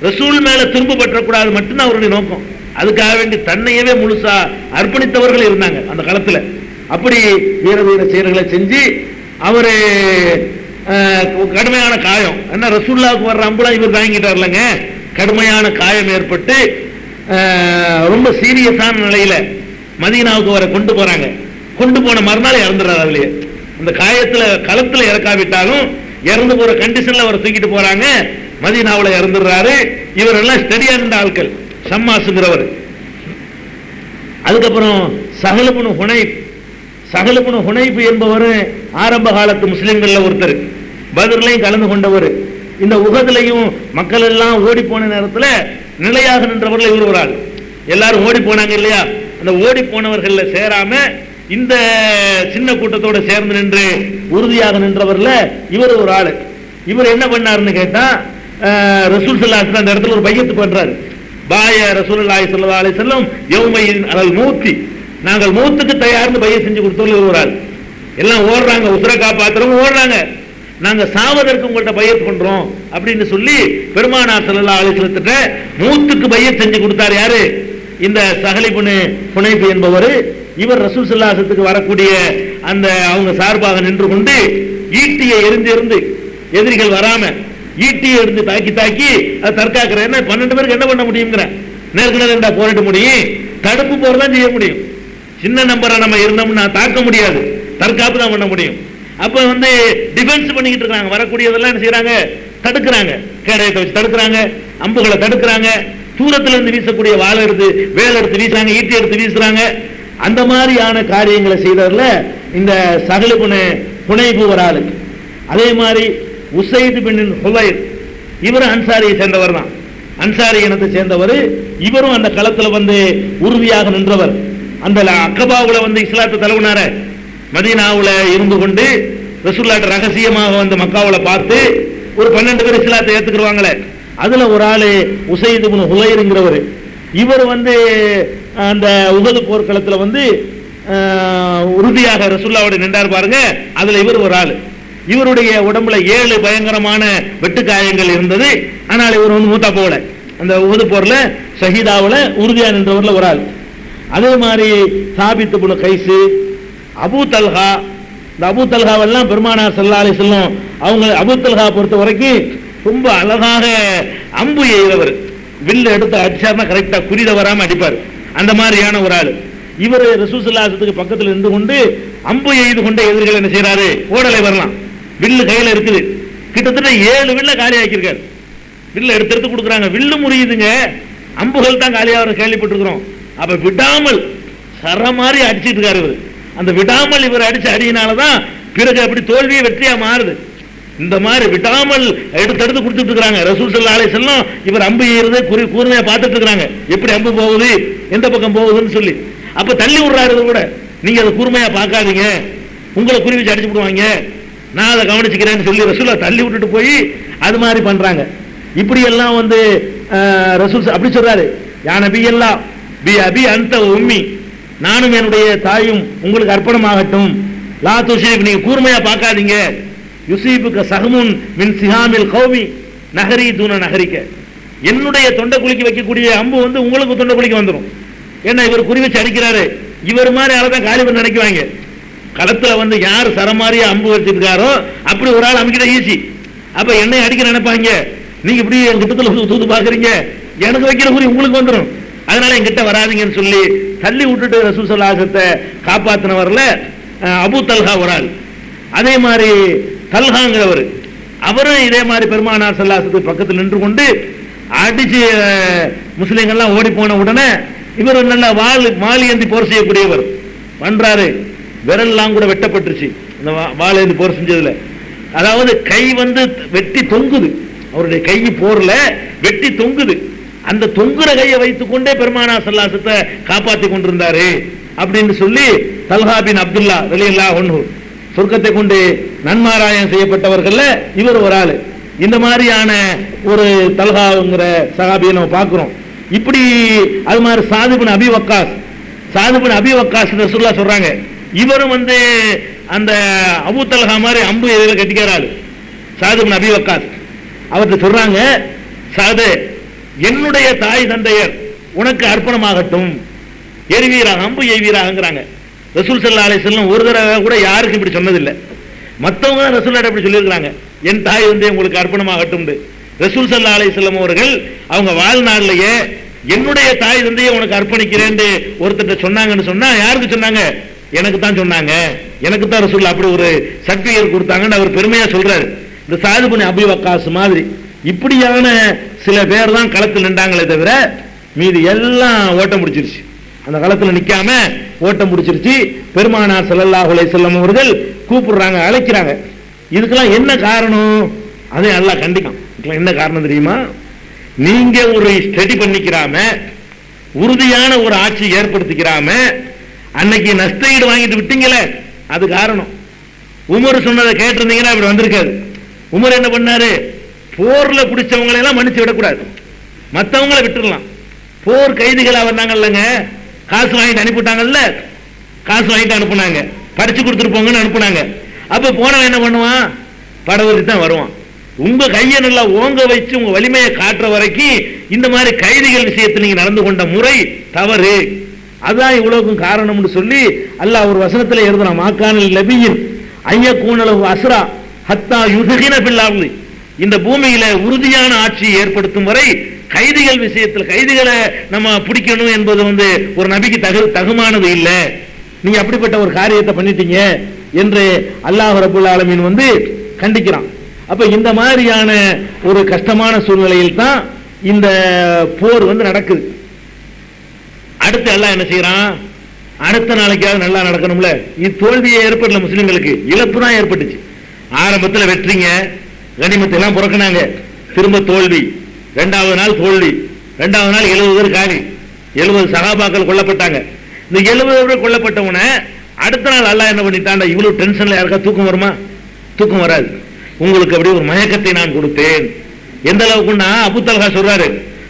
[SPEAKER 1] ரசூல் மேல திரும்ப பற்றக்கூடாது மட்டும்தான் அவருடைய நோக்கம். அதுக்காக வேண்டி தன்னையவே முழுசா அர்ப்பணித்தவர்கள் இருந்தாங்க அந்த காலத்துல. அப்படி வீர செயல்களை செஞ்சு அவரு கடுமையான காயம், என்ன ரசூலுல்லாஹ்வுக்கு வர்ற அம்புலாம் இவர் தாங்கிட்டார்லங்க, கடுமையான காயம் ஏற்பட்டு ரொம்ப சீரியஸான நிலையில மதீனாவுக்கு வர கொண்டு போறாங்க. கொண்டு போன மறுநாள் இறந்துடுறாரு. அதுலயே அந்த காயத்துல களத்துல இறக்காவிட்டாலும் இறந்து போற கண்டிஷன்ல அவரை தூக்கிட்டு போறாங்க, மதீனாவுல இறந்துடுறாரு. இவரெல்லாம் ஸ்டெடியா இருந்த ஆட்கள் ஷம்மாஸ்ங்கிறவர். அதுக்கப்புறம் சஹல் இப்னு ஹுனைப் என்பவர் ஆரம்ப காலத்து முஸ்லிம்கள்ல ஒருத்தர், பத்ர்லையும் கலந்து கொண்டவர். இந்த உஹதுலையும் மக்கள் எல்லாம் ஓடி போன நேரத்துல நிலையாக நின்றவர்கள் இவர் ஒரு ஆள். எல்லாரும் ஓடி போனாங்க இல்லையா, அந்த ஓடி போனவர்கள்ல சேராம இந்த சின்ன கூட்டத்தோட சேர்ந்து நின்று உறுதியாக நின்றவர்ல இவர் ஒரு ஆளு. இவர் என்ன பண்ணாருன்னு கேட்டா, ரசூல் ஸல்லல்லாஹு அலைஹி வஸல்லம் அந்த இடத்துல ஒரு பையத்து பண்றாரு. பாய ரசூலுல்லாஹி ஸல்லல்லாஹு அலைஹி வஸல்லம் யௌமையின் அலல் மௌத்தி, நாங்கள் மௌத்துக்கு தயார்னு பைய செஞ்சு கொடுத்தவர்கள் ஒரு ஆள். எல்லாம் ஓடுறாங்க, உசுர காப்பாத்துறவங்க ஓடுறாங்க, நாங்க சாவதற்கு உங்கள்ட்ட பையத் பண்றோம் அப்படின்னு சொல்லி பெருமானார் ஸல்லல்லாஹு அலைஹி வஸல்லம் மௌத்துக்கு பையத் செஞ்சு கொடுத்தார். யாரு? இந்த சஹல் இப்னு ஹுனைப் என்பவர். இவர் ரசூல் ஸல்லல்லாஹு அலைஹி வஸல்லம் வரக்கூடிய அந்த அவங்க சார்பாக நின்று கொண்டு ஈட்டியை எரிந்து எதிரிகள் வராம ஈட்டியை எடுத்து தாக்கி அது தற்காக்கிற. என்ன 12 பேருக்கு என்ன பண்ண முடியுங்கிற, நேர்கணா போராட்ட முடியும், தடுப்பு போர் தான் செய்ய முடியும். சின்ன நம்பரை நம்ம இருந்தோம்னா தாக்க முடியாது. தற்காப்பு தான் பண்ண முடியும். அப்ப வந்து டிஃபென்ஸ் பண்ணிக்கிட்டு இருக்காங்க, வரக்கூடியதெல்லாம் என்ன செய்யறாங்க, தடுக்கிறாங்க, கேடயத்தை வச்சு தடுக்கிறாங்க, அம்புகளை தடுக்கிறாங்க, தூரத்துல இருந்து வீசக்கூடிய வேலை எடுத்து வீசுறாங்க, ஈட்டி எடுத்து வீசுறாங்க. அந்த மாதிரியான காரியங்களை செய்தவர்ல இந்த சஹல் இப்னு ஹுனைப் ஒரு ஆளு. அதே மாதிரி உசைத் பின் ஹுலைர், இவர் அன்சாரியை சேர்ந்தவர் தான், அன்சாரி இனத்தை சேர்ந்தவர். இவரும் அந்த களத்துல வந்து உறுதியாக நின்றவர். அந்த அக்கபாவுல வந்து இஸ்லாத்தை தழுவினார, மதீனாவுல இருந்து கொண்டு ரசூலுல்லாஹ் ரகசியமாக வந்து மக்காவுல பார்த்து ஒரு 12 பேர் இஸ்லாத்தை ஏத்துக்குவாங்களே, அதுல ஒரு ஆளு உசைத் இப்னு ஹுலைர்ங்கிறவர். இவர் வந்து அந்த உஹது போர்க்களத்துல வந்து உறுதியாக ரசூலுல்லாஹ்வோட நின்றார் பாருங்க, அதுல இவர் ஒரு ஆளு. இவருடைய உடம்புல 7 பயங்கரமான வெட்டுக்காயங்கள் இருந்தது. ஆனால் இவர் வந்து மூத்தா போகல, அந்த உஹது போர்ல ஷஹீதாவுல உறுதியா நின்றவர்ல ஒரு ஆள். அதே மாதிரி சாபித் இப்னு கைஸ், அபூ தல்ஹா. இந்த அபூ தல்ஹாவெல்லாம் பெருமானார் ஸல்லல்லாஹு அலைஹி வஸல்லம் அவங்க அபூ தல்ஹா பொறுத்த வரைக்கும் ரொம்ப அழகாக அம்பு எய்தவர், வில்லு எடுத்து அடிச்சார்னா கரெக்டா குறித வராம அடிப்பார், அந்த மாதிரியான ஒரு ஆள். இவர் ரசூல் ஸல்லல்லாஹு அலைஹி வஸல்லம் பக்கத்தில் இருந்து கொண்டு அம்பு எய்து கொண்ட எதிரிகள் என்ன செய்யறாரு, ஓடலை வரலாம், வில்லு கையில இருக்குது. கிட்டத்தட்ட 7 வில்ல காலி ஆக்கியிருக்காரு. வில்ல எடுத்து கொடுக்குறாங்க, வில்லு முறியுதுங்க, அம்புகள் தான் காலியாக கேள்விப்பட்டிருக்கிறோம். அப்ப விடாமல் சர மாதிரி அடிச்சிட்டு இருக்காரு இவர். அந்த விடாமல் இவர் அடிச்ச அடியினாலதான் பிறகு அப்படி தோல்வியை வெற்றியா மாறுது. இந்த மாதிரி விடாமல் எடுத்து கொடுத்துட்டு இருக்காங்க. ரசூல் ஸல்லல்லாஹு அலைஹி வஸல்லம் இவர் அம்பு ஏறுது கூர்மையா பார்த்துட்டு இருக்காங்க, எப்படி அம்பு போகுது, எந்த பக்கம் போகுதுன்னு சொல்லி. அப்ப தள்ளி விடுறாரு கூட, நீங்க அதை கூர்மையா பார்க்காதீங்க, உங்களை குறி வச்சு அடிச்சு விடுவாங்க, நான் அதை கவனிச்சுக்கிறேன்னு சொல்லி ரசூலை தள்ளி விட்டுட்டு போய் அது மாதிரி பண்றாங்க. இப்படி எல்லாம் வந்து ரசூல் அப்படி சொல்றாரு, யா நபி அல்லாஹ் பி அபி அன்த உம்மி, நானும் என்னுடைய தாயும் உங்களுக்கு அர்ப்பணமாகட்டும். லா துஷீப், நீங்க கூர்மையா பார்க்காதீங்க. யுசீபுக சஹமுன் மின் சிஹாமில் கௌமி நஹரி தூன நஹரிக்க, என்னுடைய தொண்டை குளிக்க வைக்கக்கூடிய அம்பு வந்து உங்களுக்கு தொண்டை குளிக்க வந்துடும். ஏன்னா இவர் குறி வச்சு அடிக்கிறாரு, இவர் மாதிரி ஆளதான் காலிபர் நினைக்குவாங்க. களத்துல வந்து யார் சரமாரியா அம்பு வச்சிருக்காரோ அப்படி ஒரு ஆள் அமைக்கிற ஈஸி. அப்ப என்னை அடிக்க நினைப்பாங்க, நீங்க இப்படி என் கிட்டத்துல தூத்து பாக்குறீங்க, எனக்கு வைக்கிற குறி உங்களுக்கு வந்துடும், அதனால என்கிட்ட வராதிங்கன்னு சொல்லி தள்ளி விட்டுட்டு ரசூல் ஸல்லல்லாஹு அலைஹி வஸல்லம் காப்பாத்தினவர்ல அபூ தல்ஹா ஒரு ஆள். அதே மாதிரி தல்ஹாங்கிறவர், அவரும் இதே மாதிரி பெருமானார் ஸல்லல்லாஹு அலைஹி வஸல்லம் பக்கத்தில் நின்று கொண்டு அடிச்சு முஸ்லிம்கள்லாம் ஓடி போன உடனே இவர் நல்ல வாள் ஏந்தி போர் செய்யக்கூடியவர் பண்றாரு. விரல்லாம் கூட வெட்டப்பட்டுருச்சு இந்த வாள் ஏந்தி போர் செஞ்சதுல. அதாவது கை வந்து வெட்டி தொங்குது, அவருடைய கை போர்ல வெட்டி தொங்குது. அந்த தொங்குற கையை வைத்துக் கொண்டே பெருமானார் ஸல்லல்லாஹு அலைஹி வஸல்லம் காப்பாற்றி கொண்டிருந்தாரு அப்படின்னு சொல்லி தல்ஹா பின் அப்துல்லா ரலியல்லாஹு அன்ஹு சொர்க்கத்தை கொண்டு நன்மாராயம் செய்யப்பட்டவர்கள் இவர் ஒரு ஆளு. இந்த மாதிரியான ஒரு தல்ஹாங்கிற சஹாபியை நம்ம பார்க்கிறோம். இப்படி அது மாதிரி சாது பின் அபி வக்காஸ், சாது பின் அபி வக்காஸ் ரசூலுல்லாஹ் சொல்றாங்க, இவரும் வந்து அந்த அபூ தல்ஹா மாதிரி அம்பு எதிரில் கட்டிக்கிறாரு. சாது பின் அபி வக்காஸ் அவர்கிட்ட சொல்றாங்க, சாது என்னுடைய தாய் தந்தையர் உனக்கு அர்ப்பணமாகட்டும், எரிவீராக அம்பு எய்வீராங்கிறாங்க. ரசூல் ஸல்லல்லாஹு அலைஹி வஸல்லம் ஒரு தடவை கூட யாருக்கும் இப்படி சொன்னதில்லை. மற்றவங்க தான் ரசூலுல்லாஹ் இப்படி சொல்லியிருக்காங்க, என் தாய் வந்து உங்களுக்கு அர்ப்பணமாகட்டும். ரசூல் ஸல்லல்லாஹு அலைஹி வஸல்லம் அவர்கள் அவங்க வாழ்நாளிலேயே என்னுடைய தாய் தந்தையை உனக்கு அர்ப்பணிக்கிறேன் ஒருத்தர் சொன்னாங்கன்னு சொன்னா யாருக்கு சொன்னாங்க? எனக்கு தான் சொன்னாங்க, எனக்கு தான் ரசூலுல்லாஹ் அப்படி ஒரு சர்டிஃபிகேட் கொடுத்தாங்கன்னு அவர் பெருமையா சொல்றாரு. இந்த சாது பின் அபி வக்காஸ் மாதிரி இப்படியான சில பேர் தான் களத்தில் நின்றாங்களே தவிர மீது எல்லாம் ஓட்டம் முடிச்சிருச்சு. அந்த களத்தில் நிக்காம ஓட்டம் முடிச்சிருச்சு. பெருமானார் ஸல்லல்லாஹு அலைஹி வஸல்லம் அவர்கள் கூப்பிடுறாங்க, அழைக்கிறாங்க. இதுக்கெல்லாம் என்ன காரணம்? அதை அல்லாஹ் கண்டிக்கும். என்ன காரணம் தெரியுமா? நீங்க ஒரு ஸ்டடி பண்ணிக்கிறாம, உறுதியான ஒரு ஆட்சி ஏற்படுத்திக்கிறாம அன்னைக்கு நஷ்டஈடு வாங்கிட்டு விட்டீங்களே, அது காரணம். உமர் சொன்னதை கேட்டிருந்தீங்கன்னா அப்படி வந்திருக்காது. உமர் என்ன பண்ணாரு? போர்ல பிடிச்சவங்களை எல்லாம் மன்னிச்சு விடக்கூடாது, மற்றவங்களை விட்டுடலாம். போர் கைதிகளா வந்தாங்கல்லங்க, காசு வாங்கிட்டு அனுப்பிட்டாங்கல்ல, காசு வாங்கிட்டு அனுப்புனாங்க, படிச்சு கொடுத்துருப்போங்கன்னு அனுப்புனாங்க. அப்ப போனவன் என்ன பண்ணுவான்? படவரி தான் வருவான். உங்க கையை நல்லா ஓங்க வச்சு உங்க வலிமையை காட்டுற வரைக்கும் இந்த மாதிரி கைதிகள் விஷயத்தில் நீங்க நடந்து கொண்ட முறை தவறு, அதான் இவ்வளவுக்கும் காரணம்னு சொல்லி அல்லாஹ் ஒரு வசனத்துல எழுதுறான், மாக்கானல் நபியின் ஐயக்கூனலகு அஸ்ரா ஹத்தா யுதுகின பில்லாஹ், இந்த பூமியில உறுதியான ஆட்சியை ஏற்படுத்தும் வரை கைதிகள் விஷயத்தில் கைதிகளை நம்ம பிடிக்கணும் என்பது வந்து ஒரு நபிக்கு தகுமானது இல்லை. நீங்க அப்படிப்பட்ட ஒரு காரியத்தை பண்ணிட்டீங்க என்று அல்லாஹ் ரப்பல் ஆலமீன் வந்து கண்டிக்கிறான். அப்ப இந்த மாதிரியான ஒரு கஷ்டமான சூழ்நிலையில் தான் இந்த போர் வந்து நடக்குது. அடுத்து அல்லாஹ் என்ன செய்யறான், அடுத்த நாளைக்காவது நல்லா நடக்கணும்ல. இது தோல்வியே ஏற்படல, முஸ்லிம்களுக்கு இழப்பு தான் ஏற்பட்டுச்சு. ஆரம்பத்தில் வெற்றிங்க, கனிமத்தை எல்லாம் புறக்கினாங்க, திரும்ப தோல்வி. இரண்டாவது நாள் தோல்வி, இரண்டாவது நாள் 70 பேர் காலி, 70 சகாபாக்கள் கொல்லப்பட்டாங்க. இந்த 70 பேர் கொல்லப்பட்டவன அடுத்த நாள் அல்லாஹ் என்ன பண்ணிட்டான், இவ்வளவு டென்ஷன்ல யாருக்கா தூக்கம் வருமா? தூக்கம் வராது. உங்களுக்கு அப்படியே ஒரு மயக்கத்தை நான் கொடுத்தேன். எந்த அளவுக்குன்னா அபூ தல்ஹா சொல்றாரு,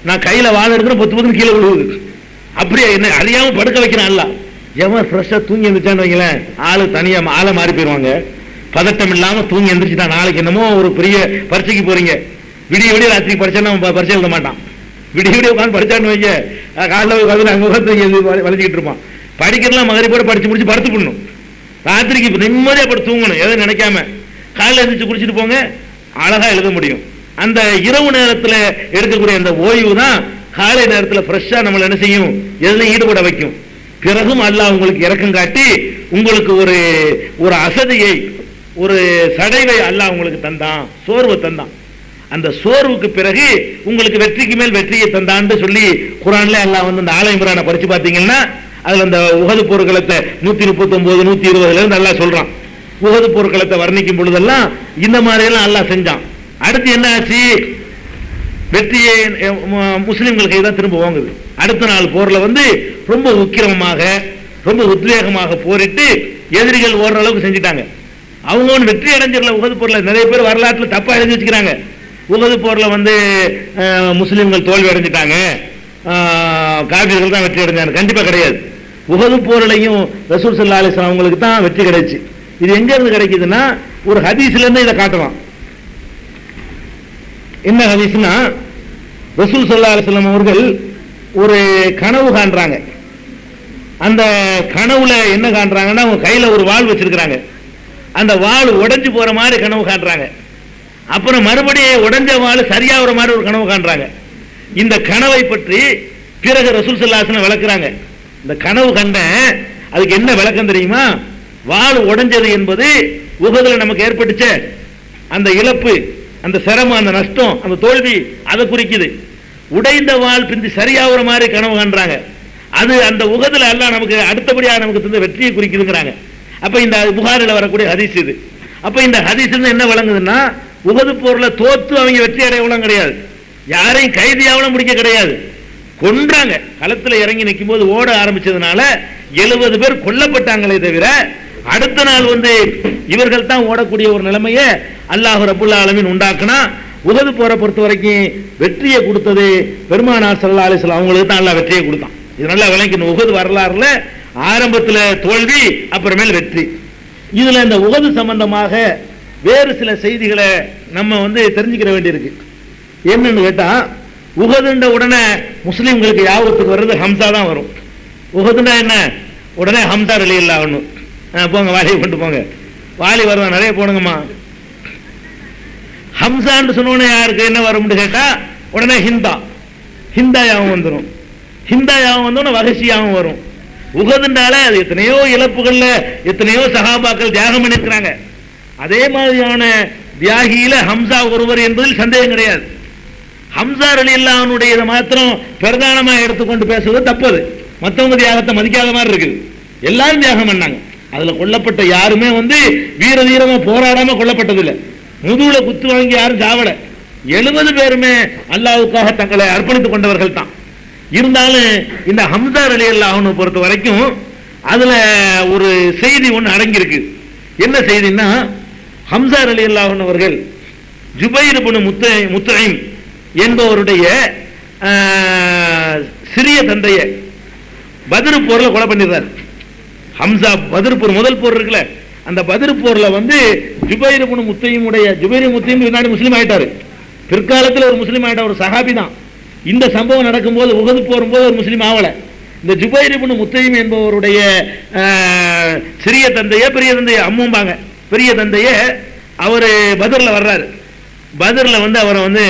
[SPEAKER 1] நான் கையில வாழ இருக்கிற பொத்து கீழே விழுவுது. அப்படியே என்ன அறியாம படுக்க வைக்கிறான் அல்லாஹ். எவன் ஃப்ரெஷ்ஷா தூங்கி எழுந்துச்சான்னு வைங்களேன், ஆளு தனியா ஆளை மாறி போயிருவாங்க. பதட்டம் இல்லாம தூங்கி எழுந்துச்சுட்டா, நாளைக்கு என்னமோ ஒரு பெரிய பரீட்சைக்கு போறீங்க, விடிய விடிய ராத்திரி பரிச்சை பரிச்சை எழுத மாட்டான். விடிய விடிய உட்காந்து படிச்சான்னு வைங்க, காலையில் பதில் அங்கே உட்காந்து வளைஞ்சிக்கிட்டு இருப்பான். படிக்கிறதுலாம் மகரிப்போட படிச்சு முடிச்சு படுத்து பண்ணணும். ராத்திரிக்கு நிம்மதியாக படுத்து தூங்கணும், எதுவும் நினைக்காம. காலையில் எழுந்திரிச்சு குடிச்சிட்டு போங்க, அழகா எழுத முடியும். அந்த இரவு நேரத்தில் எடுக்கக்கூடிய அந்த ஓய்வு தான் காலை நேரத்தில் ஃப்ரெஷ்ஷாக நம்மளை என்ன செய்யும், எதுலையும் ஈடுபட வைக்கும். பிறகும் அல்லாஹ் உங்களுக்கு இரக்கம் காட்டி உங்களுக்கு ஒரு அசதியை, ஒரு சடைவை அல்லாஹ் உங்களுக்கு தந்தான், சோர்வை தந்தான். அந்த சோர்வுக்கு பிறகு உங்களுக்கு வெற்றிக்கு மேல் வெற்றியை தந்தான்னு சொல்லி குர்ஆன்ல அல்லாஹ் வந்து அந்த ஆல இம்ரானை படிச்சு பார்த்தீங்கன்னா அதுல அந்த உஹது போர்க்களத்தை 139 120 இருந்து அல்லாஹ் சொல்றான். உஹது போர்க்களத்தை வர்ணிக்கும் பொழுதெல்லாம் இந்த மாதிரி எல்லாம் அல்லாஹ் செஞ்சான். அடுத்து என்ன ஆச்சு, வெற்றியை முஸ்லிம்கள் கைதான் திரும்ப வாங்குது. அடுத்த நாள் போர்ல வந்து ரொம்ப உக்கிரமமாக, ரொம்ப உத்வேகமாக போரிட்டு எதிரிகள் ஓடுற அளவுக்கு செஞ்சுட்டாங்க. அவங்க ஒன்று வெற்றி அடைஞ்சிடல. உஹது போர்ல நிறைய பேர் வரலாற்றில் தப்பா எழுதி வச்சுக்கிறாங்க. உஹது போர்ல வந்து முஸ்லிம்கள் தோல்வி அடைஞ்சிட்டாங்க, காபிர்கள் தான் வெற்றி அடைஞ்சாங்க. கண்டிப்பா கிடையாது. உஹது போர்லையும் ரசூல் ஸல்லல்லாஹு அலைஹி வஸல்லம் அவங்களுக்கு தான் வெற்றி கிடைச்சு. இது எங்க இருந்து கிடைக்குதுன்னா ஒரு ஹதீஸ்ல இருந்து இதை காட்டலாம். என்ன ஹதீஸ்னா, ரசூல் ஸல்லல்லாஹு அலைஹி வஸல்லம் அவர்கள் ஒரு கனவு காண்றாங்க. அந்த கனவுல என்ன காண்றாங்கன்னா, அவங்க கையில ஒரு வாள் வச்சிருக்கிறாங்க. அந்த வாள் உடைஞ்சு போற மாதிரி கனவு காண்றாங்க. அப்புறம் மறுபடியும் உடைஞ்ச வாள் சரியாகிற மாதிரி ஒரு கனவு காண்றாங்க. இந்த கனவை பற்றி பிறகு ரசூல் ஸல்லல்லாஹு அலைஹி வஸல்லம் விளக்குறாங்க. இந்த கனவு கண்ட அதுக்கு என்ன விளக்கம் தெரியுமா, வாள் உடைஞ்சது என்பது உஹதுல நமக்கு ஏற்பட்டுச்ச அந்த இழப்பு, அந்த சிரமம், அந்த நஷ்டம், அந்த தோல்வி, அதை குறிக்குது. உடைந்த வாள் பிந்தி சரியாகிற மாதிரி கனவு காண்றாங்க. அது அந்த உஹதுல அல்லாஹ் நமக்கு அடுத்தபடியாக நமக்கு தந்த வெற்றியை குறிக்குதுங்கிறாங்க. அப்ப இந்த புகாரில் வரக்கூடிய ஹதீஸ் இது. அப்ப இந்த ஹதீஸ் என்ன விளங்குதுன்னா, உஹது போர்ல தோத்து அவங்க வெற்றி அடையவும் கிடையாது, யாரையும் கைதியாவலும் முடிக்க கிடையாது, கொன்றாங்க. களத்தில் இறங்கி நிற்கும் போது ஓட ஆரம்பிச்சதுனால 70 பேர் கொல்லப்பட்டாங்களே தவிர அடுத்த நாள் வந்து இவர்கள் தான் ஓடக்கூடிய ஒரு நிலைமையை அல்லாஹ் ரப்புல் ஆலமீன் உண்டாக்குனா. உஹது போரை பொறுத்த வரைக்கும் வெற்றியை கொடுத்தது பெருமானார் ஸல்லல்லாஹு அலைஹி வஸல்லம் அவங்களுக்கு தான் அல்லாஹ் வெற்றியை கொடுத்தான். இது நல்லா விளங்கணும். உஹது வரலாறுல ஆரம்பத்தில் தோல்வி, அப்புறமேல் வெற்றி. இதுல இந்த உஹது சம்பந்தமாக வேறு சில செய்திகளை நம்ம வந்து தெரிஞ்சுக்கிற வேண்டியிருக்கு. என்னன்னு கேட்டா, உஹதுண்ட உடனே முஸ்லிம்களுக்கு யாபத்துக்கு வர்றது ஹம்சா தான் வரும். உஹதுண்டா என்ன, உடனே ஹம்சா ரலியல்லாஹு அன்ஹு, போங்க வாலியை கொண்டு போங்க, வாலி வருவான், நிறைய போனுங்கம்மா. ஹம்சான்னு சொன்னோன்னே யாருக்கு என்ன வரும்னு கேட்டா உடனே ஹிந்தா யாவும் வந்துடும். ஹிந்தா யாவும் வந்தோன்னா வகசியாவும் வரும். உஹதுண்டால அது எத்தனையோ இழப்புகள்ல எத்தனையோ சஹாபாக்கள் தியாகம் பண்ணிருக்கிறாங்க. அதே மாதிரியான தியாகியில ஹம்சா ஒருவர் என்பதில் சந்தேகம் கிடையாது. ஹம்சா ரலியல்லாஹு அன்ஹுடைய மாத்திரம் பிரதானமாக எடுத்துக்கொண்டு பேசுவது தப்பது. மற்றவங்க தியாகத்தை மதிக்காத மாதிரி இருக்குது. எல்லாரும் தியாகம் பண்ணாங்க. அதுல கொல்லப்பட்ட யாருமே வந்து வீர தீரமா போராடாம கொல்லப்பட்டதில்லை. முதுகுல குத்து வாங்கி யாரும் சாவல. 70 பேருமே அல்லாஹ்வுக்காக தங்களை அர்ப்பணித்துக் கொண்டவர்கள் தான். இருந்தாலும் இந்த ஹம்சா ரலியல்லாஹு அன்ஹு பொறுத்த வரைக்கும் அதுல ஒரு செய்தி ஒன்று அடங்கியிருக்கு. என்ன செய்தின்னா, ஹம்சா ரலியல்லாஹு அன்ஹு அவர்கள் ஜுபைர் இப்னு முத்ஐம் என்பவருடைய சிறிய தந்தையை பத்ர் போர்ல கொலை பண்ணிடுறார். ஹம்சா பத்ர் போர், முதல் போர் இருக்குல்ல, அந்த பத்ர் போர்ல வந்து ஜுபைர் இப்னு முத்தைம் பின்னாடி முஸ்லீம் ஆயிட்டாரு. பிற்காலத்தில் ஒரு முஸ்லீம் ஆயிட்ட ஒரு சஹாபி தான். இந்த சம்பவம் நடக்கும்போது உஹது போரும்போது ஒரு முஸ்லீம் ஆவல. இந்த ஜுபைர் இப்னு முத்தைம் என்பவருடைய சிறிய தந்தைய பெரிய தந்தைய அம்மும்பாங்க, பெரிய தந்தைய அவர் பத்ர்ல வர்றாரு. பத்ர்ல வந்து அவரை வந்து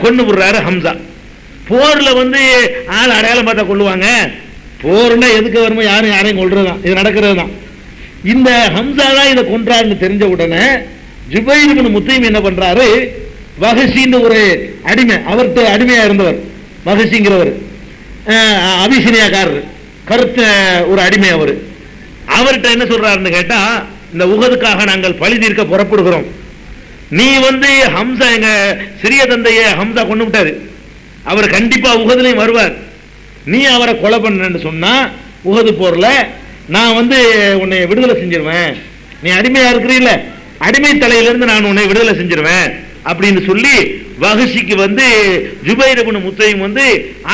[SPEAKER 1] கொண்டு விடுறாரு ஹம்சா. போர்ல வந்து ஆள் அடையாளம் பார்த்தா கொள்ளுவாங்க. போர்னா எதுக்கு வருமோ யாரையும் கொள்றதுதான், இது நடக்கிறது தான். இந்த ஹம்சா தான் இதை கொன்றாருன்னு தெரிஞ்ச உடனே ஜுபைர் இப்னு முத்தைம் என்ன பண்றாரு, வஹஷின்னு ஒரு அடிமை, அவர்கிட்ட அடிமையா இருந்தவர் வஹஷிங்கிறவர், அபிசினியாக்காரர், கருத்த ஒரு அடிமை அவர். அவர்கிட்ட என்ன சொல்றாருன்னு கேட்டா, இந்த உஹதுக்காக நாங்கள் பழி தீர்க்க புறப்படுகிறோம், நீ ஹம்சா எங்க சிறிய தந்தைய ஹம்சா கொண்டு விட்டாரு, அவர் கண்டிப்பா உஹதுலையும் வருவார், நீ அவரை கொலை பண்ணு சொன்னா உஹது போர்ல நான் உன்னை விடுதலை செஞ்சிருவேன், நீ அடிமையா இருக்கிறீல்ல, அடிமை தலையிலிருந்து நான் உன்னை விடுதலை செஞ்சிருவேன் அப்படின்னு சொல்லி வஹஷிக்கு ஜுபைர் இப்னு முத்தைம்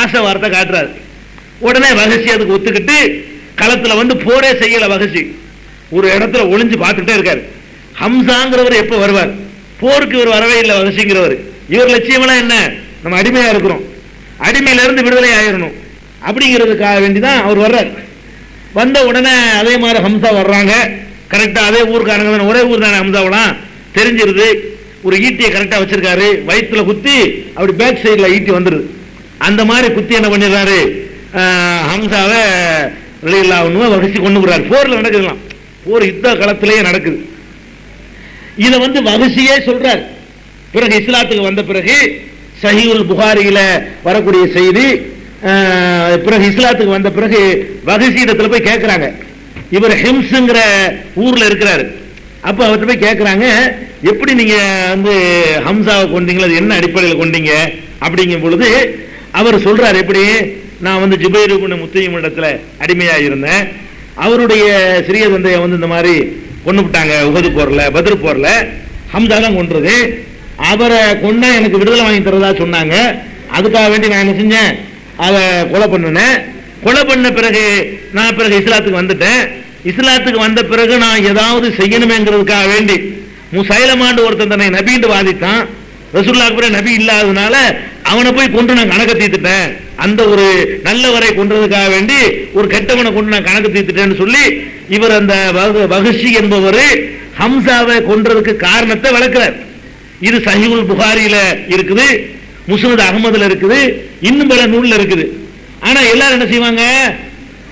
[SPEAKER 1] ஆசை வார்த்தை காட்டுறாரு. உடனே வஹஷி அதுக்கு ஒத்துக்கிட்டு களத்துல போரே செய்யல. வஹஷி ஒரு இடத்துல ஒளிஞ்சு பார்த்துட்டே இருக்காரு. ஹம்சாங்கிறவர் எப்ப வருவார், போருக்கு இவர் வரவே இல்லை. வஹஷிங்கிறவர் இவர் லட்சியமெல்லாம் என்ன, நம்ம அடிமையா இருக்கிறோம், அடிமையில இருந்து விடுதலை ஆயிரணும் அப்படிங்கிறதுக்காக வேண்டிதான் அவர் வர்றார். வந்த உடனே அதே மாதிரி ஹம்சா வர்றாங்க. கரெக்டா அதே ஊருக்காரங்க தானே, ஒரே ஊர் தானே ஹம்சாவெல்லாம் தெரிஞ்சிருது. ஒரு ஈட்டியை கரெக்டா வச்சிருக்காரு, வயிற்றுல குத்தி அப்படி பேக் சைட்ல ஈட்டி வந்துருது. அந்த மாதிரி குத்தி என்ன பண்ணிடுறாரு, ஹம்சாவை வஹஷி கொண்டு போறாரு. போர்ல நடக்குதுலாம், போர் யுத்த களத்திலேயே நடக்குது. இதை வஹஷியே சொல்றார். பிறகு இஸ்லாத்துக்கு வந்த பிறகு சஹீஹுல் புகாரியில வரக்கூடிய செய்தி, பிறகு இஸ்லாத்துக்கு வந்த பிறகு வஹஷி இடத்துல போய் கேட்கிறாங்க, இவர் ஹிம்ஸ்ங்கிற ஊர்ல இருக்கிறாரு. அப்ப அவர்கிட்ட போய் கேட்கிறாங்க, எப்படி நீங்க ஹம்சாவை கொண்டீங்களா, அது என்ன அடிப்படையில் கொண்டீங்க அப்படிங்கும் பொழுது அவர் சொல்றாரு, எப்படி நான் ஜுபைர் இப்னு முத்தைம் இடத்துல அடிமையா இருந்தேன், அவருடைய சிறிய தந்தையை இந்த மாதிரி கொண்டு விட்டாங்க உஹது போர்ல, பத்ர் போர்ல, ஹம்சா தான் கொன்றது, அவரை கொண்டா எனக்கு விடுதலை வாங்கி தரதா சொன்னாங்க, அதுக்காக வேண்டி நான் என்ன செஞ்சேன், அதை கொலை பண்ணினேன். கொலை பண்ண பிறகு நான் இஸ்லாத்துக்கு வந்துட்டேன். இஸ்லாத்துக்கு வந்த பிறகு நான் ஏதாவது செய்யணுமேங்கிறதுக்காக வேண்டி முசைலமாண்டு ஒருத்தன் தன்னை நபின்னு வாதித்தான், ரசூலுல்லாஹ் பிறகு நபி இல்லாததுனால அவனை போய் கொண்டு நான் கணக்கு தீர்த்துட்டேன், அந்த ஒரு நல்லவரை கொன்றதுக்காக வேண்டி ஒரு கெட்டவனை கொண்டு நான் கணக்கு தீர்த்துட்டேன்னு சொல்லி இவர் அந்த வஹஷி என்பவர் ஹம்சாவை கொன்றதுக்கு காரணத்தை விளக்குறார். இது சஹீஹுல் புகாரியில இருக்குது, முஸ்னத் அஹ்மதுல இருக்குது, இன்னும் பல நூல்ல இருக்குது. ஆனா எல்லாரும் என்ன செய்வாங்க,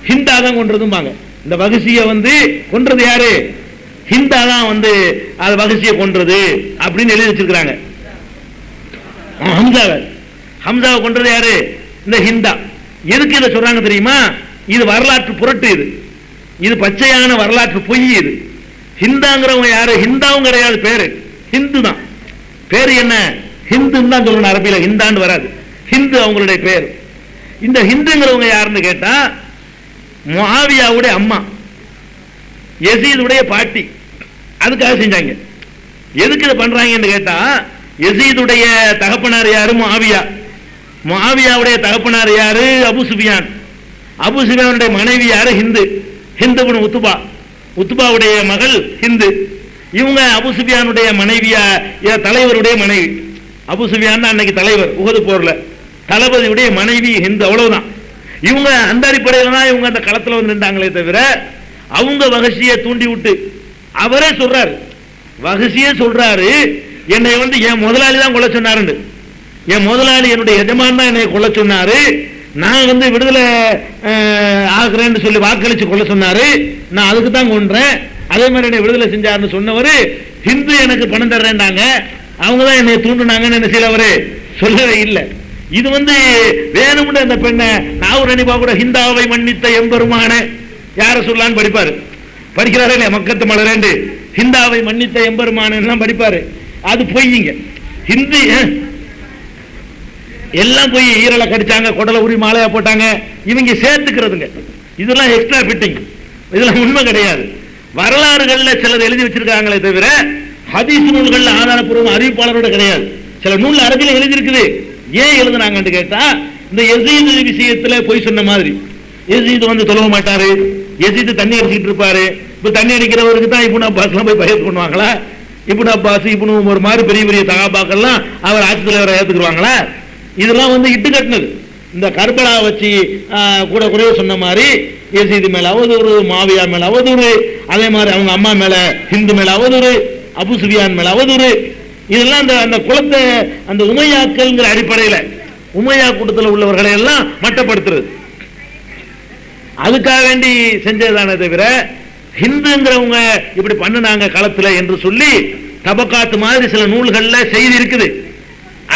[SPEAKER 1] ஹிந்தா தான் கொன்றதும்பாங்க. இந்த வஹஷியை கொன்றது யாரு, ஹிந்தா தான் அது வஹஷியை கொன்றது அப்படின்னு எழுதி வச்சிருக்காங்க. ஹம்சாவை கொன்றது யாரு, இந்த ஹிந்தா. எதுக்கு இதை சொல்றாங்க தெரியுமா, இது வரலாற்று புரட்டு, இது பச்சையான வரலாற்று பொய். இது ஹிந்தாங்கிறவங்க யாரு, ஹிந்தாவும் கிடையாது, பேரு ஹிந்து தான். பேரு என்ன, ஹிந்துன்னு தான் சொல்லணும், அரபியில ஹிந்தான்னு வராது, ஹிந்து அவங்களுடைய பேர். இந்த ஹிந்துங்கிறவங்க யாருன்னு கேட்டா முஆவியாவுடைய அம்மா, யசீதுடைய பாட்டி. அதுக்காக செஞ்சாங்க. எதுக்கு இதை பண்றாங்கன்னு கேட்டா, யசீதுடைய தகப்பனார் யாரு, முஆவியா. முஆவியாவுடைய தகப்பனார் யாரு, அபு சுஃபியான். அபு சுஃபியானுடைய மனைவி யாரு, ஹிந்து. ஹிந்து இப்னு உத்பா, உத்பாவுடைய மகள் ஹிந்து. இவங்க அபு சுஃபியானுடைய மனைவியா, தலைவருடைய மனைவி. அபு சுஃபியான் அன்னைக்கு தலைவர் உஹது போர்ல, தளபதியுடைய மனைவி ஹிந்து, அவ்வளவுதான். இவங்க அந்த அடிப்படையில் தான் இவங்க அந்த களத்துல நின்றாங்களே தவிர, அவங்க வஹஷியை தூண்டி விட்டு அவரே சொல்றாரு, வஹஷியே சொல்றாரு, என்னை என் முதலாளி தான் கொல்ல சொன்னாரு, என் முதலாளி என்னுடைய எஜமான் தான் என்னை கொல்ல சொன்னாரு, நான் விடுதலை ஆகிறேன்னு சொல்லி வாக்களிச்சு கொல்ல சொன்னாரு, நான் அதுக்கு தான் கொன்றேன், அதே மாதிரி என்னை விடுதலை செஞ்சாருன்னு சொன்னவரு ஹிந்து எனக்கு பணம் தர்றேன்டாங்க, அவங்க தான் என்னை தூண்டுனாங்கன்னு என்ன செய்யறவரு சொல்லவே இல்லை. இது வேணும்னு அந்த பெண்ணை நாவூர் அனிபா கூட ஹிந்தாவை மன்னித்த எம்பெருமான யார சொல்லான்னு படிப்பாரு, படிக்கிறாரே இல்லையா, மக்கத்து மலரேண்டு ஹிந்தாவை மன்னித்த எம்பெருமான படிப்பாரு. அது பொய்ங்க, ஹிந்தி எல்லாம் போய் ஈரலை கடிச்சாங்க, குடலை உரி மாலையா போட்டாங்க, இவங்க சேர்த்துக்கிறதுங்க. இதெல்லாம் எக்ஸ்ட்ரா ஃபிட்டிங், இதெல்லாம் உண்மை கிடையாது. வரலாறுகள்ல சிலது எழுதி வச்சிருக்காங்களே தவிர ஹதீஸ் நூல்கள்ல ஆதாரப்பூர்வம் அறிவிப்பாளரோட கிடையாது. சில நூல்ல அரபில எழுதி இருக்குது. ஏன் எழுதுனாங்கன்னு கேட்டா, இந்த யசீது விஷயத்துல போய் சொன்ன மாதிரி, யசீது தொழுவ மாட்டாரு, யசீது தண்ணி அடிச்சுட்டு இருப்பாரு. இப்ப தண்ணி அடிக்கிறவருக்கு தான் இப்னு அப்பாஸ் போய் பயத்து பண்ணுவாங்களா? இப்னு அப்பாஸ், இப்னு ஒரு மாதிரி பெரிய பெரிய தகாபாக்கள்லாம் அவர் ஆட்சி தலைவரை ஏத்துக்குவாங்களா? இதெல்லாம் இட்டு கட்டினது. இந்த கர்பலா வச்சு கூட குறைய சொன்ன மாதிரி யசீது மேல அவதூறு, மாவியா மேல அவதூறு, அதே மாதிரி அவங்க அம்மா மேல ஹிந்து மேல அவதூறு, அபு சுஃபியான் மேல அவதூறு. இதெல்லாம் அந்த குலத்தை அந்த உமையாக்கள்ங்கிற அடிப்படையில் உமையா கூட்டத்தில் உள்ளவர்களை எல்லாம் மட்டப்படுத்துறது. அதுக்காக வேண்டி செஞ்சதானே தவிர ஹிந்துங்கிறவங்க இப்படி பண்ணுனாங்க களத்துல என்று சொல்லி தபக்காத்து மாதிரி சில நூல்கள்ல செய்தி இருக்குது.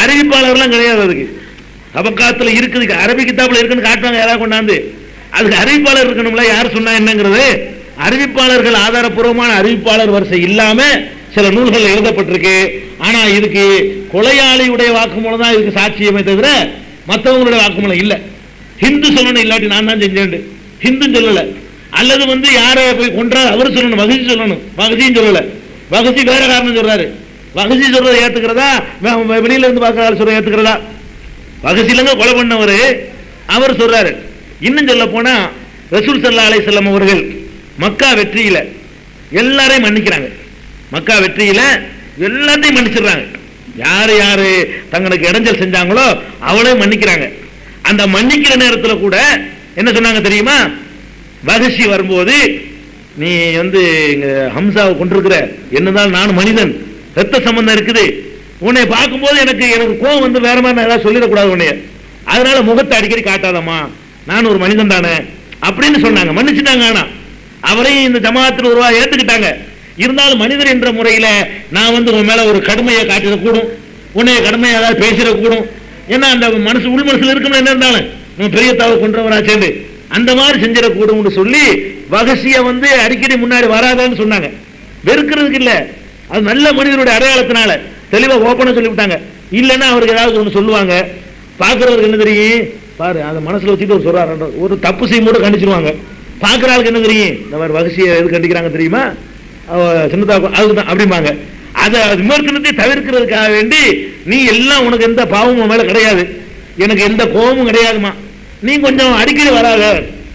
[SPEAKER 1] அறிவிப்பாளர்லாம் கிடையாது. அதுக்கு தபக்காத்துல இருக்குது, அரபி கிதாபுல இருக்குன்னு காட்டுவாங்க யாராவது கொண்டாந்து. அதுக்கு அறிவிப்பாளர் இருக்கணும்ல, யார் சொன்னா என்னங்கிறது. அறிவிப்பாளர்கள் ஆதாரப்பூர்வமான அறிவிப்பாளர் வரிசை இல்லாம சில நூல்கள் எழுதப்பட்டிருக்கு. ஆனா இதுக்கு கொலையாளியுடைய வாக்குமூலம் தான் இதுக்கு சாட்சியமே தவிர மற்றவங்களுடைய வாக்குமூலம் இல்ல. ஹிந்து சொல்லணும், இல்லாட்டி நான் தான் செஞ்சேன் ஹிந்து சொல்லல. அல்லது யாரை போய் கொன்றாரு அவர் சொல்லணும், வகசி சொல்லணும். வகசியும் சொல்லல. வகசி வேற காரணம் சொல்றாரு. வகசி சொல்றதை ஏத்துக்கிறதா, வெளியில இருந்து பார்க்கறாரு சொல்ற ஏத்துக்கிறதா? வகசிலங்க கொலை பண்ணவரு அவர் சொல்றாரு. இன்னும் சொல்ல போனா ரசூல் ஸல்லல்லாஹு அலைஹி வஸல்லம் அவர்கள் மக்கா வெற்றியில எல்லாரையும் மன்னிக்கிறாங்க. மக்கா வெற்றியில எல்லாத்தையும் மன்னிச்சிடுறாங்க. யாரு யாரு தங்களுக்கு இடைஞ்சல் செஞ்சாங்களோ அவளையும் மன்னிக்கிறாங்க. அந்த மன்னிக்கிற நேரத்தில் கூட என்ன சொன்னாங்க தெரியுமா? வகசி வரும்போது நீ ஹம்சாவை கொண்டிருக்கிற, என்னதான் நான் மனிதன், ரத்த சம்பந்தம் இருக்குது, உன்னை பார்க்கும்போது எனக்கு கோவம் வேற மாதிரி ஏதாவது சொல்லிடக்கூடாது உன்னைய, அதனால முகத்தை அடிக்கடி காட்டாதம்மா, நான் ஒரு மனிதன் தானே அப்படின்னு சொன்னாங்க. மன்னிச்சுட்டாங்க. ஆனா அவரையும் இந்த ஜமாத்தில் ஒருவா ஏத்துக்கிட்டாங்க. இருந்தாலும் மனிதர் என்ற முறையில நான் உன் மேல ஒரு கடுமையை காட்டிடக்கூடும், உன்னைய கடுமையை ஏதாவது பேசிடக்கூடும். ஏன்னா அந்த மனசு உள் மனசுல இருக்கும் என்ன இருந்தாலும் பெரிய தவறு கொன்றவரா சேர்ந்து அந்த மாதிரி செஞ்சிடக்கூடும் சொல்லி வகசிய அடிக்கடி முன்னாடி வராதான்னு சொன்னாங்க. வெறுக்கிறதுக்கு இல்ல, அது நல்ல மனிதனுடைய அடையாளத்தினால தெளிவா ஓப்பனா சொல்லிவிட்டாங்க. இல்லைன்னா அவருக்கு ஏதாவது ஒன்று சொல்லுவாங்க. பாக்குறவருக்கு என்ன தெரியும், பாரு அதை மனசுல வச்சுட்டு ஒரு சொல்றாரு, ஒரு தப்பு செய்யும் போது கண்டிச்சிருவாங்க. பாக்குற ஆளுக்கு என்ன தெரியும், இந்த மாதிரி வகசியை எது கண்டிக்கிறாங்க தெரியுமா, சின்னதா அதுதான் அப்படிம்பாங்க. அதை விமர்சனத்தை தவிர்க்கிறதுக்காக வேண்டி நீ எல்லாம் உனக்கு எந்த பாவமும் மேல கிடையாது, எனக்கு எந்த கோபமும் கிடையாதுமா, நீ கொஞ்சம் அடிக்கடி வராத,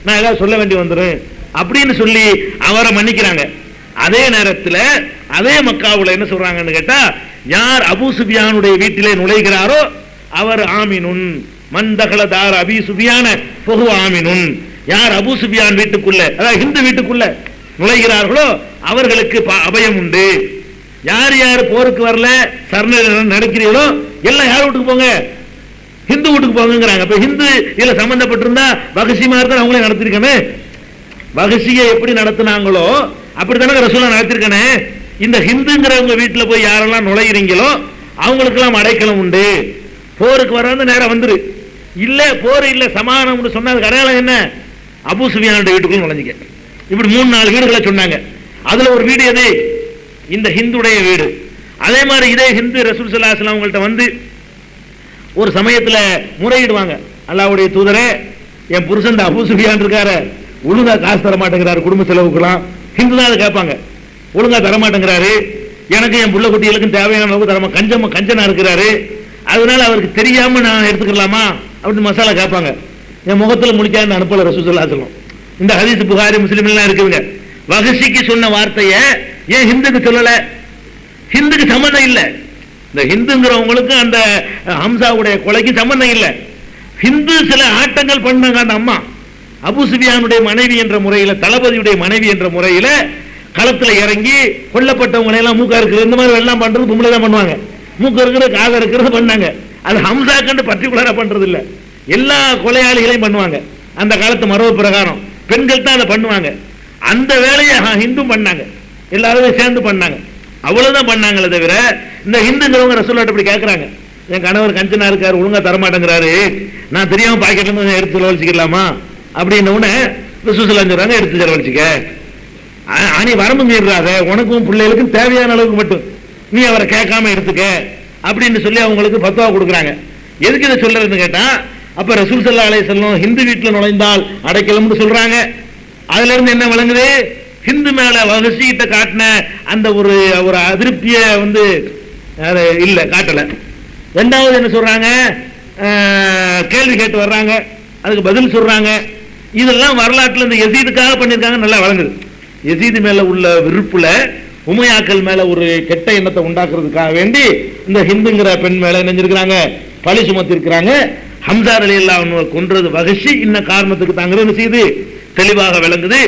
[SPEAKER 1] நான் ஏதாவது சொல்ல வேண்டி வந்துடும் அப்படின்னு சொல்லி அவரை மன்னிக்கிறாங்க. அதே நேரத்தில் அதே மக்காவுல என்ன சொல்றாங்கன்னு கேட்டா, யார் அபூ சுஃபியானுடைய வீட்டிலே நுழைகிறாரோ அவர் ஆமினுன், மந்தகல தார் அபீ சுஃபியான ஃபஹுவ ஆமினுன், யார் அபூ சுஃபியான் வீட்டுக்குள்ள, அதாவது ஹிந்து வீட்டுக்குள்ள நுழைகிறார்களோ அவர்களுக்கு அபயம் உண்டு. யார் யார் போருக்கு வரல சரண நடக்கிறீர்களோ எல்லாம் யார் வீட்டுக்கு போங்க, ஹிந்து வீட்டுக்கு போங்கிறாங்க. இப்ப ஹிந்து இதுல சம்பந்தப்பட்டிருந்தா வகசி மாதிரி தான் அவங்களே நடத்திருக்கணும். வகசியை எப்படி நடத்தினாங்களோ அப்படித்தானே ரசூலா நடத்திருக்கனே. இந்த ஹிந்துங்கிறவங்க வீட்டுல போய் யாரெல்லாம் நுழைகிறீங்களோ அவங்களுக்கு எல்லாம் அடைக்கலம் உண்டு. போருக்கு வர நேரம் வந்துரு, இல்ல போர் இல்ல சமாதானம் சொன்னது அடையாளம் என்ன, அபூ சுஃபியானுடைய வீட்டுக்குள்ள நுழைஞ்சிக்க. இப்படி 3-4 வீடுகளை சொன்னாங்க. அதுல ஒரு வீடு எது, இந்த ஹிந்துடைய வீடு. அதே மாதிரி இதே ஹிந்து ரசூல் ஸல்லல்லாஹு அலைஹி வஸல்லம் அவங்கள்ட்ட ஒரு சமயத்துல முறையிடுவாங்க, அல்லாஹ்வுடைய தூதரே என் புருஷன் அபூ சுஃபியான் இருக்காரு, ஒழுங்கா காசு தர மாட்டேங்கிறாரு, குடும்ப செலவுக்குலாம். ஹிந்து தான் அதை கேட்பாங்க, ஒழுங்கா தர மாட்டேங்கிறாரு, எனக்கு என் புள்ள குட்டிகளுக்கும் தேவையான அளவுக்கு தரமா கஞ்சனா இருக்கிறாரு, அதனால அவருக்கு தெரியாம நான் எடுத்துக்கலாமா அப்படின்னு மசாலா கேட்பாங்க. என் முகத்துல முடிக்காது அனுப்பல ரசூல் ஸல்லல்லாஹு அலைஹி வஸல்லம். இந்த ஹதீஸ் புகாரி முஸ்லிம் எல்லாம் இருக்குதுங்க. வகசிக்கு சொன்ன வார்த்தையை ஏன் ஹிந்துக்கு சொல்லல? ஹிந்துக்கு சம்பந்தம் இல்ல. இந்த ஹிந்துங்கிறவங்களுக்கு அந்த ஹம்சாவுடைய கொலைக்கு சம்பந்தம் இல்ல. ஹிந்து சில ஆட்டங்கள் பண்ணாங்க. அந்த அம்மா அபூ சுஃபியானுடைய மனைவி என்ற முறையில, தளபதியுடைய மனைவி என்ற முறையில களத்துல இறங்கி கொல்லப்பட்டவங்களை எல்லாம் மூக்கா இருக்கிறது இந்த மாதிரி எல்லாம் பண்றது பொம்பளை தான் பண்ணுவாங்க. மூக்க இருக்கிற காத இருக்கிறது பண்ணாங்க. அது ஹம்சா கண்டு பர்டிகுலரா பண்றது இல்ல, எல்லா கொலையாளிகளையும் பண்ணுவாங்க. அந்த காலத்து மரபு பிரகாரம் பெண்கள் தான் அதை பண்ணுவாங்க. அந்த வேலையை ஹிந்து பண்ணாங்க, எல்லாருமே சேர்ந்து பண்ணாங்க. அவ்வளவுதான் பண்ணாங்களே தவிர இந்த ஹிந்துங்கிறவங்க ரசூலுல்லாஹ் இப்படி கேட்கறாங்க, என் கணவர் கஞ்சனா இருக்காரு, ஒழுங்கா தரமாட்டேங்கிறாரு, நான் தெரியாம பாக்கெட்ல இருந்து எடுத்து செலவழிச்சிக்கலாமா அப்படின்னு உடனே ரசூல் ஸல்லல்லாஹு அலைஹி வஸல்லம் எடுத்து செலவழிச்சிக்க, நீ வரம்பு மீறாத, உனக்கும் பிள்ளைகளுக்கும் தேவையான அளவுக்கு மட்டும் நீ அவரை கேட்காம எடுத்துக்க அப்படின்னு சொல்லி அவங்களுக்கு ஃபத்வா கொடுக்குறாங்க. எதுக்கு இதை சொல்றதுன்னு கேட்டா, அப்ப ரசூல் ஸல்லல்லாஹு அலைஹி வஸல்லம் ஹிந்து வீட்டுல நுழைந்தால் அடைக்கலம்னு சொல்றாங்க. அதுல இருந்து என்ன விளங்குது, ஹிந்து மேல வகசிட்ட காட்டின அந்த ஒரு அதிருப்திய இல்ல காட்டல. ரெண்டாவது என்ன சொல்றாங்க, கேள்வி கேட்டு வர்றாங்க, அதுக்கு பதில் சொல்றாங்க. இதெல்லாம் வரலாற்றுல இந்த யசீதுக்காக பண்ணிருக்காங்க, நல்லா வழங்குது. யசீது மேல உள்ள விருப்புல உமையாக்கள் மேல ஒரு கெட்ட எண்ணத்தை உண்டாக்குறதுக்காக வேண்டி இந்த ஹிந்துங்கிற பெண் மேல நினைஞ்சிருக்கிறாங்க, பழி சுமத்தி இருக்கிறாங்க. ஹம்சா ரலியல்லாஹு அன்ஹு கொன்றது வகசி இன்ன காரணத்துக்கு தாங்கிறது செய்து தெளிவாக விளங்குது.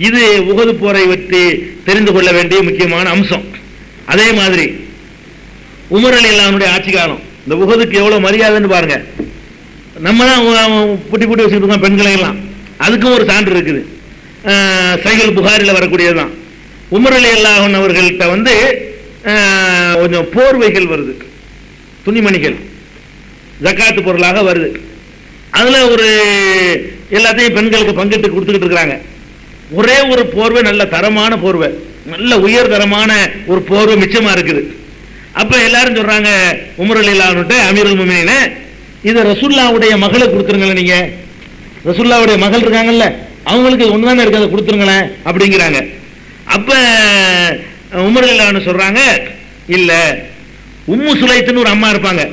[SPEAKER 1] இது உஹது போரை பற்றி தெரிந்து கொள்ள வேண்டிய முக்கியமான அம்சம். அதே மாதிரி உமர் ரலியல்லாஹு அன்ஹுடைய ஆட்சி காலம், இந்த உஹதுக்கு எவ்வளவு மரியாதைன்னு பாருங்க. நம்ம தான் புட்டி புட்டி வச்சுட்டு இருக்கோம் பெண்களை எல்லாம், அதுக்கும் ஒரு சான்று இருக்குது. சஹீஹ் புகாரில வரக்கூடியதுதான். உமர் ரலியல்லாஹு அன்ஹு அவர்கள்ட்ட வந்து கொஞ்சம் போர்வைகள் வருது, துணிமணிகள் ஜகாத் பொருளாக வருது. அதுல ஒரு எல்லாத்தையும் பெண்களுக்கு பங்கிட்டு கொடுத்துக்கிட்டு இருக்காங்க. ஒரே ஒரு போர்வை, நல்ல தரமான போர்வை, நல்ல உயர் தரமான ஒரு போர்வை மிச்சமா இருக்குது. அப்ப எல்லாரும் சொல்றாங்க உமர் ரலியல்லாஹு அன்ஹு, அமீருல் முஃமினீன், இத ரசூலுல்லாஹ்வுடைய மகளுக்கு கொடுத்துருங்களேன், நீங்க ரசூலுல்லாஹ்வுடைய மகள் இருக்காங்கல்ல அவங்களுக்கு ஒண்ணுதானே இருக்கு, அதை கொடுத்துருங்களேன் அப்படிங்கிறாங்க. அப்ப உமர் ரலியல்லாஹு அன்ஹு சொல்றாங்க, இல்ல உம்மு சுலைத்துன்னு ஒரு அம்மா இருப்பாங்க,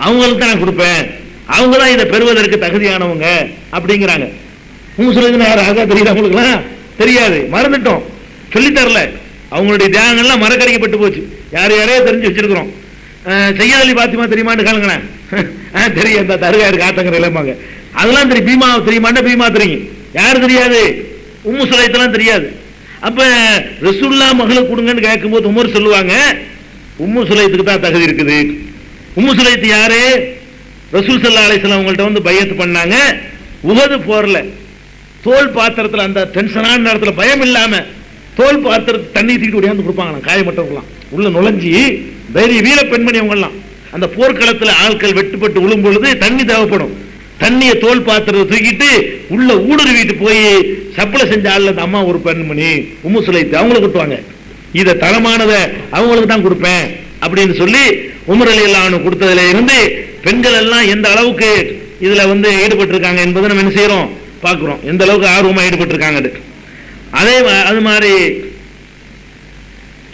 [SPEAKER 1] அவங்களுக்கு தான் நான் கொடுப்பேன், அவங்க தான் இதை பெறுவதற்கு தகுதியானவங்க அப்படிங்கிறாங்க. உம்மு சுலைத்துன்னு யார் ஆகா தெரியுது அவங்களுக்குலாம்? தெரியாது, மறந்துட்டோம், சொல்லி தரல. அவங்களுடைய தியாகங்கள்லாம் மறக்கடிக்கப்பட்டு போச்சு. யார் யாரையோ தெரிஞ்சு வச்சிருக்கிறோம். சையத் அலி பாத்திமா தெரியுமான்னு கேளுங்களேன். தெரியும், இந்த தருகா இருக்கு ஆத்தங்கரை இளமாங்க, அதெல்லாம் தெரியும். பீமா தெரியுமாண்டா? பீமா தெரியும். யார் தெரியாது? உம்மு சுலைத்தெல்லாம் தெரியாது. அப்ப ரசூலுல்லாஹ் மகளுக்கு கொடுங்கன்னு கேட்கும்போது உமர் சொல்லுவாங்க, உம்மு சுலைத்துக்கு தான் தகுதி இருக்குது. உம்மு சுலைத்து யாரு? ரசூல் ஸல்லல்லாஹு அலைஹி வஸல்லம் அவங்கள்ட்ட வந்து பையத்து பண்ணாங்க. உஹது போர்ல தோல் பாத்திரத்தில் அந்த டென்ஷனான நேரத்தில் பயம் இல்லாம தோல் பாத்திரத்தை தண்ணி தூக்கிட்டு ஓடியாந்து கொடுப்பாங்களாம் காயமற்றவங்களாம். உள்ள நுழைஞ்சி தைரிய வீர பெண்மணி அவங்கெல்லாம். அந்த போர்க்களத்தில் ஆட்கள் வெட்டுப்பட்டு விழும் பொழுது தண்ணி தேவைப்படும். தண்ணியை தோல் பாத்திரத்தை தூக்கிட்டு உள்ள ஊடுருவிட்டு போய் சப்ளை செஞ்ச ஆள் அந்த அம்மா ஒரு பெண்மணி உம்மு சுலைத்து, அவங்களுக்கு கொடுப்பாங்க. இதை தரமானதை அவங்களுக்கு தான் கொடுப்பேன் அப்படின்னு சொல்லி உமர் ரலியல்லாஹு அன்ஹு கொடுத்ததுல இருந்து பெண்கள் எல்லாம் எந்த அளவுக்கு இதுல வந்து ஈடுபட்டு இருக்காங்க என்பதை நம்ம என்ன செய்யறோம், பார்க்கிறோம். எந்த அளவுக்கு ஆர்வமா ஈடுபட்டு இருக்காங்க. அது மாதிரி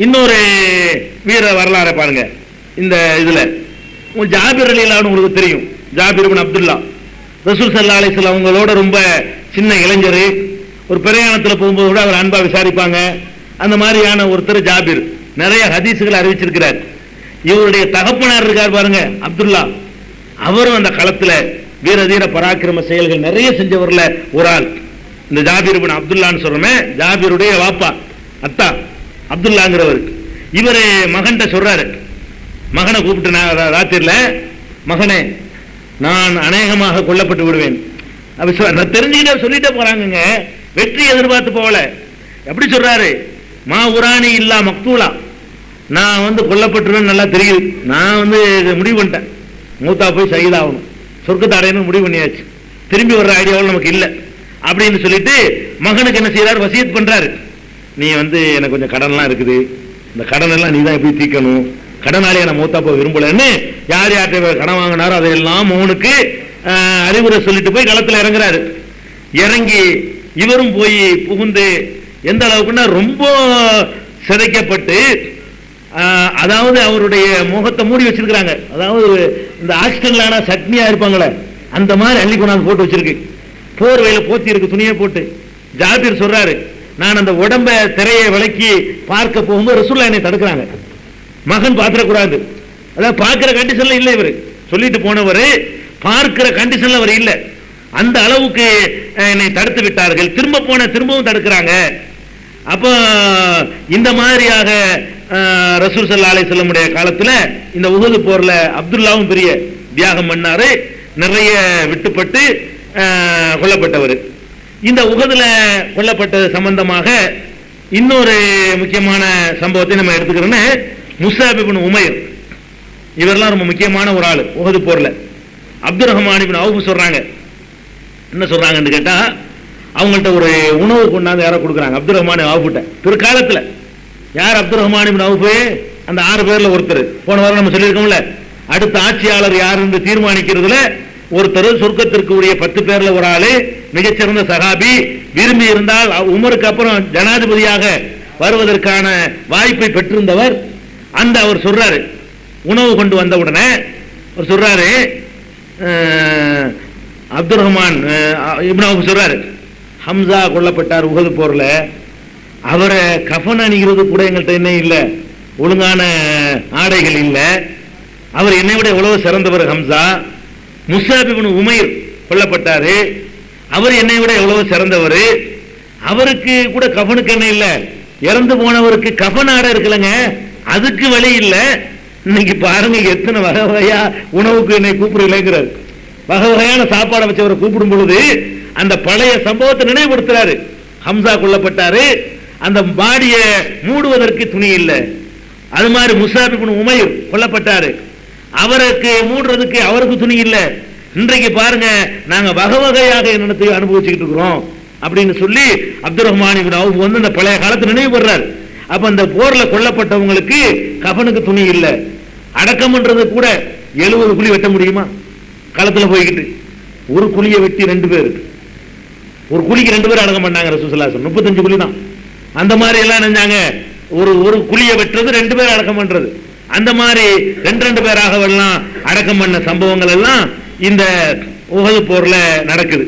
[SPEAKER 1] இன்னொரு வீர வரலாறை பாருங்க. இந்த இதுல ஜாபிர் ரலியல்லாஹு அன்ஹு உங்களுக்கு தெரியும். ஜாபிர் இப்னு அப்துல்லா ரசூல் ஸல்லல்லாஹு அலைஹி வஸல்லம் அவங்களோட ரொம்ப சின்ன இளைஞர். ஒரு பிரயாணத்தில் போகும்போது கூட அவர் அன்பா விசாரிப்பாங்க. அந்த மாதிரியான ஒருத்தர் ஜாபிர் நிறைய ஹதீசுகளை அறிவிச்சிருக்கிறார். இவருடைய தகப்பனார் இருக்கார் பாருங்க அப்துல்லா, அவரும் அந்த களத்துல வீர தீர பராக்கிரம செயல்கள் நிறைய செஞ்சவர்ல ஒரு ஆள். இந்த ஜாபிர் இப்னு அப்துல்லான்னு சொல்றோமே, ஜாபிருடைய வாப்பா அத்தா அப்துல்லாங்கிறவர். இவரு மகன்கிட்ட சொல்றாரு, மகனை கூப்பிட்டு ராத்திரில, மகனே நான் அநேகமாக கொல்லப்பட்டு விடுவேன் தெரிஞ்சுக்கிட்டே சொல்லிட்டே போறாங்க. வெற்றி எதிர்பார்த்து போகல. எப்படி சொல்றாரு, மா உரானி இல்லா மக்தூலா, நான் வந்து கொல்லப்பட்டுருவேன் நல்லா தெரியுது, நான் வந்து முடிவு பண்ணிட்டேன், மூத்தா போய் சகிதாகணும், சொர்க்கத்தை அடையணும் முடிவு பண்ணியாச்சு, திரும்பி வர்ற ஐடியாவில் நமக்கு இல்லை அப்படின்னு சொல்லிட்டு மகனுக்கு என்ன செய்யறாரு, வசியத் பண்றாரு. நீ வந்து எனக்கு கொஞ்சம் கடன்லாம் இருக்குது, இந்த கடன் எல்லாம் நீ தான் எப்படி தீக்கணும், கடனாளியை நான் மூத்தா போய் விரும்பலன்னு யார் யார்கிட்ட கடன் வாங்கினாரோ அதையெல்லாம் மகனுக்கு அறிவுரை சொல்லிட்டு போய் களத்தில் இறங்குறாரு. இறங்கி இவரும் போய் புகுந்து எந்த அளவுக்குன்னா ரொம்ப சிதைக்கப்பட்டு, அதாவது அவருடைய முகத்தை மூடி வச்சிருக்கிறாங்க. அதாவது இந்த ஆக்சிடென்ட்லான சட்னியா இருப்பாங்களே அந்த மாதிரி அள்ளி கொண்டாந்து போட்டு வச்சிருக்கு, போர்வையில போத்தி இருக்கு துணியை போட்டு. ஜாபிர் சொல்றாரு, நான் அந்த உடம்ப திரையை விலக்கி பார்க்க போகும்போது ரசூலுல்லாஹ் என்னை தடுக்கிறாங்க, மகன் பார்த்துடக்கூடாது. அதாவது பார்க்கிற கண்டிஷன்ல இல்லை, இவரு சொல்லிட்டு போனவர் பார்க்கிற கண்டிஷன்ல அவர் இல்லை, அந்த அளவுக்கு என்னை தடுத்து விட்டார்கள். திரும்பவும் தடுக்கிறாங்க. அப்போ இந்த மாதிரியாக ரசூல் ஸல்லல்லாஹு அலைஹி வஸல்லம் உடைய காலத்துல இந்த உஹது போர்ல அப்துல்லாவும் பெரிய தியாகம் பண்ணாரு, நிறைய விட்டுப்பட்டு கொல்லப்பட்டவர். இந்த உஹதுல கொல்லப்பட்டது சம்பந்தமாக இன்னொரு முக்கியமான சம்பவத்தை நம்ம எடுத்துக்கிறோம்னா, முஸாப் இப்னு உமைர், இவரெல்லாம் ரொம்ப முக்கியமான ஒரு ஆளு உஹது போர்ல. அப்துர் ரஹ்மான் இப்னு அவுஃப் சொல்றாங்க, என்ன சொல்றாங்கன்னு கேட்டா, அவங்கள்ட்ட ஒரு உணவு கொண்டாந்து யாரோ கொடுக்குறாங்க அப்துர் ரஹ்மான் அவுஃப்ட்ட. பிற்காலத்துல யார் அப்துர் ரஹ்மான் இப்னு அவுஃப்? அந்த 6 பேர்ல ஒருத்தர். போன வாரம் நம்ம சொல்லியிருக்கோம்ல, அடுத்த ஆட்சியாளர் யார் என்று தீர்மானிக்கிறதுல ஒருத்தர், சொர்க்கத்திற்கு உரிய 10 பேர்ல ஒரு ஆளு, மிகச்சிறந்த சஹாபி, விரும்பி இருந்தால் உமருக்கு அப்புறம் ஜனாதிபதியாக வருவதற்கான வாய்ப்பை பெற்றிருந்தவர். அந்த அவர் சொல்றாரு, உணவு கொண்டு வந்த உடனே அவர் சொல்றாரு, அப்துர் ரஹ்மான் இப்னு அவுஃப் சொல்றாரு, ஹம்சா கொல்லப்பட்டார் உஹது போர்ல, அவரை கஃன் அணிகிறது கூட எங்கள்கிட்ட என்ன இல்லை, ஒழுங்கான ஆடைகள் இல்லை, அவர் என்னை விட எவ்வளவு சிறந்தவர் ஹம்சா. முஸாப் இப்னு உமைர் கொல்லப்பட்டாரு, அவர் என்னை விட எவ்வளவு சிறந்தவர், அவருக்கு கூட கஃனுக்கு என்ன இல்லை, இறந்து போனவருக்கு கஃன் ஆடை இருக்குல்லங்க அதுக்கு வழி இல்லை. இன்னைக்கு பாருங்க எத்தனை வகை வகையா உணவுக்கு என்னை கூப்பிடுறீங்கிறார். வகை வகையான சாப்பாடை வச்சவரை கூப்பிடும் பொழுது அந்த பழைய சம்பவத்தை நினைவுபடுத்துறாரு. ஹம்சா கொல்லப்பட்டாரு, அந்த பாடியை மூடுவதற்கு துணி இல்லை. அது மாதிரி முஸாப் இப்னு உமைர் கொல்லப்பட்டாரு, அவருக்கு மூடுறதுக்கு அவருக்கு துணி இல்லை. இன்றைக்கு பாருங்க நாங்க வகை வகையாக என்னத்தை அனுபவிச்சுக்கிட்டு இருக்கிறோம் அப்படின்னு சொல்லி அப்துல் ரஹ்மான் இப்னு அவுஃப் வந்து இந்த பழைய காலத்தை நினைவு பண்றாரு. அப்ப அந்த போர்ல கொல்லப்பட்டவங்களுக்கு கஃனுக்கு துணி இல்லை. அடக்கம்ன்றது கூட 70 குழி வெட்ட முடியுமா? களத்துல போய்கிட்டு ஒரு குழியை வெட்டி 2 பேர், ஒரு குழிக்கு 2 பேர் அடக்கம் பண்ணாங்க ரசூலுல்லாஹி ஸல்லல்லாஹு அலைஹி வஸல்லம். 35 குழி தான். அந்த மாதிரி எல்லாம் நினைச்சாங்க ஒரு குழியை வெட்டுறது 2 பேர் அடக்கம் பண்றது. அந்த மாதிரி 2 பேராக எல்லாம் அடக்கம் பண்ண சம்பவங்கள் எல்லாம் இந்த உஹது போர்ல நடக்குது.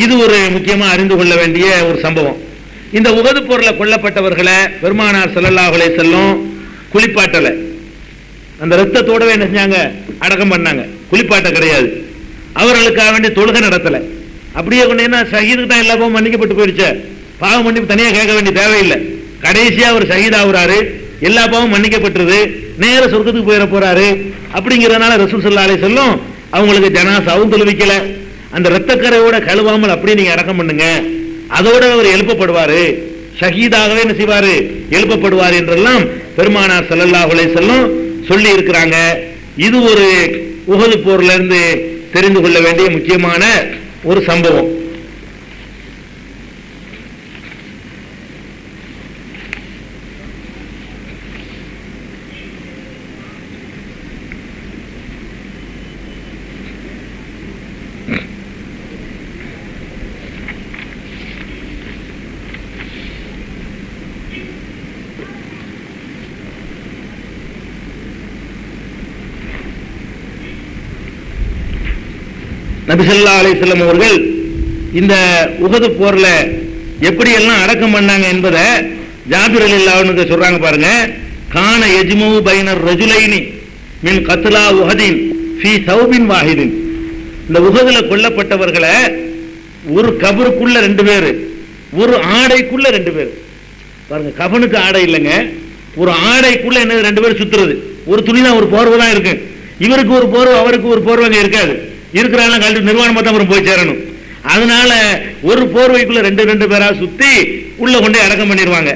[SPEAKER 1] இது ஒரு முக்கியமா அறிந்து கொள்ள வேண்டிய ஒரு சம்பவம். இந்த உஹது போர்ல கொல்லப்பட்டவர்களை பெருமானார் ஸல்லல்லாஹு அலைஹி வஸல்லம் குளிப்பாட்டல, அந்த ரத்தத்தோடவே என்ன செஞ்சாங்க? அடக்கம் பண்ணாங்க. குளிப்பாட்ட கிடையாது. அவர்களுக்காக வேண்டிய தொழுகை நடத்தல. அப்படியே கொண்டீங்கன்னா ஷஹீதுக்கு தான் எல்லா பாவம் மன்னிக்கப்பட்டு போயிடுச்சு, பாவம் மன்னிப்பு தனியாக கேட்க வேண்டிய தேவையில்லை. கடைசியா அவர் ஷஹீத் ஆகுறாரு, எல்லா பாவம் மன்னிக்கப்பட்டது, நேர சொர்க்கத்துக்கு போயிட போறாரு. அப்படிங்கிறதுனால ரசூல் ஸல்லல்லாஹு அலைஹி வஸல்லம் அவங்களுக்கு ஜனாசாவும் தொழுவிக்கல. அந்த ரத்தக்கரையோட கழுவாமல் அப்படியே நீங்க அடக்கம் பண்ணுங்க, அதோட அவர் எழுப்பப்படுவாரு, ஷஹீதாகவே என்ன செய்வாரு? எழுப்பப்படுவார் என்றெல்லாம் பெருமானார் ஸல்லல்லாஹு அலைஹி வஸல்லம் சொல்லி இருக்கிறாங்க. இது ஒரு உஹது போர்ல இருந்து தெரிந்து கொள்ள வேண்டிய முக்கியமான ஒரு சம்பவம். நபி ஸல்லல்லாஹு அலைஹி வஸல்லம் அவர்கள் இந்த உஹது போர்ல எப்படி எல்லாம் அடக்கம் பண்ணாங்க என்பதை ஜாபிர் ரலியல்லாஹு அன்ஹு சொல்றாங்க பாருங்க. கான யஜ்மு பைனர் ரஜுலைனி மின் கத்லா உஹதின் ஃபீ ஸௌபின் வாஹிதின். இந்த உஹதுல கொல்லப்பட்டவர்களை ஒரு கபருக்குள்ள 2 பேர், ஒரு ஆடைக்குள்ள 2 பேர். பாருங்க, கஃனுக்கு ஆடை இல்லைங்க, ஒரு ஆடைக்குள்ள என்ன 2 பேர் சுத்துறது. ஒரு துணி தான், ஒரு போர்வை தான் இருக்கு. இவருக்கு ஒரு போர்வை, அவருக்கு ஒரு போர்வை இருக்காது. இருக்கிறாங்க கல்வி நிர்வாணமா தான் அப்புறம் போய் சேரணும். அதனால ஒரு போர்வைக்குள்ள 2 பேரா சுத்தி உள்ள கொண்டே அடக்கம் பண்ணிடுவாங்க.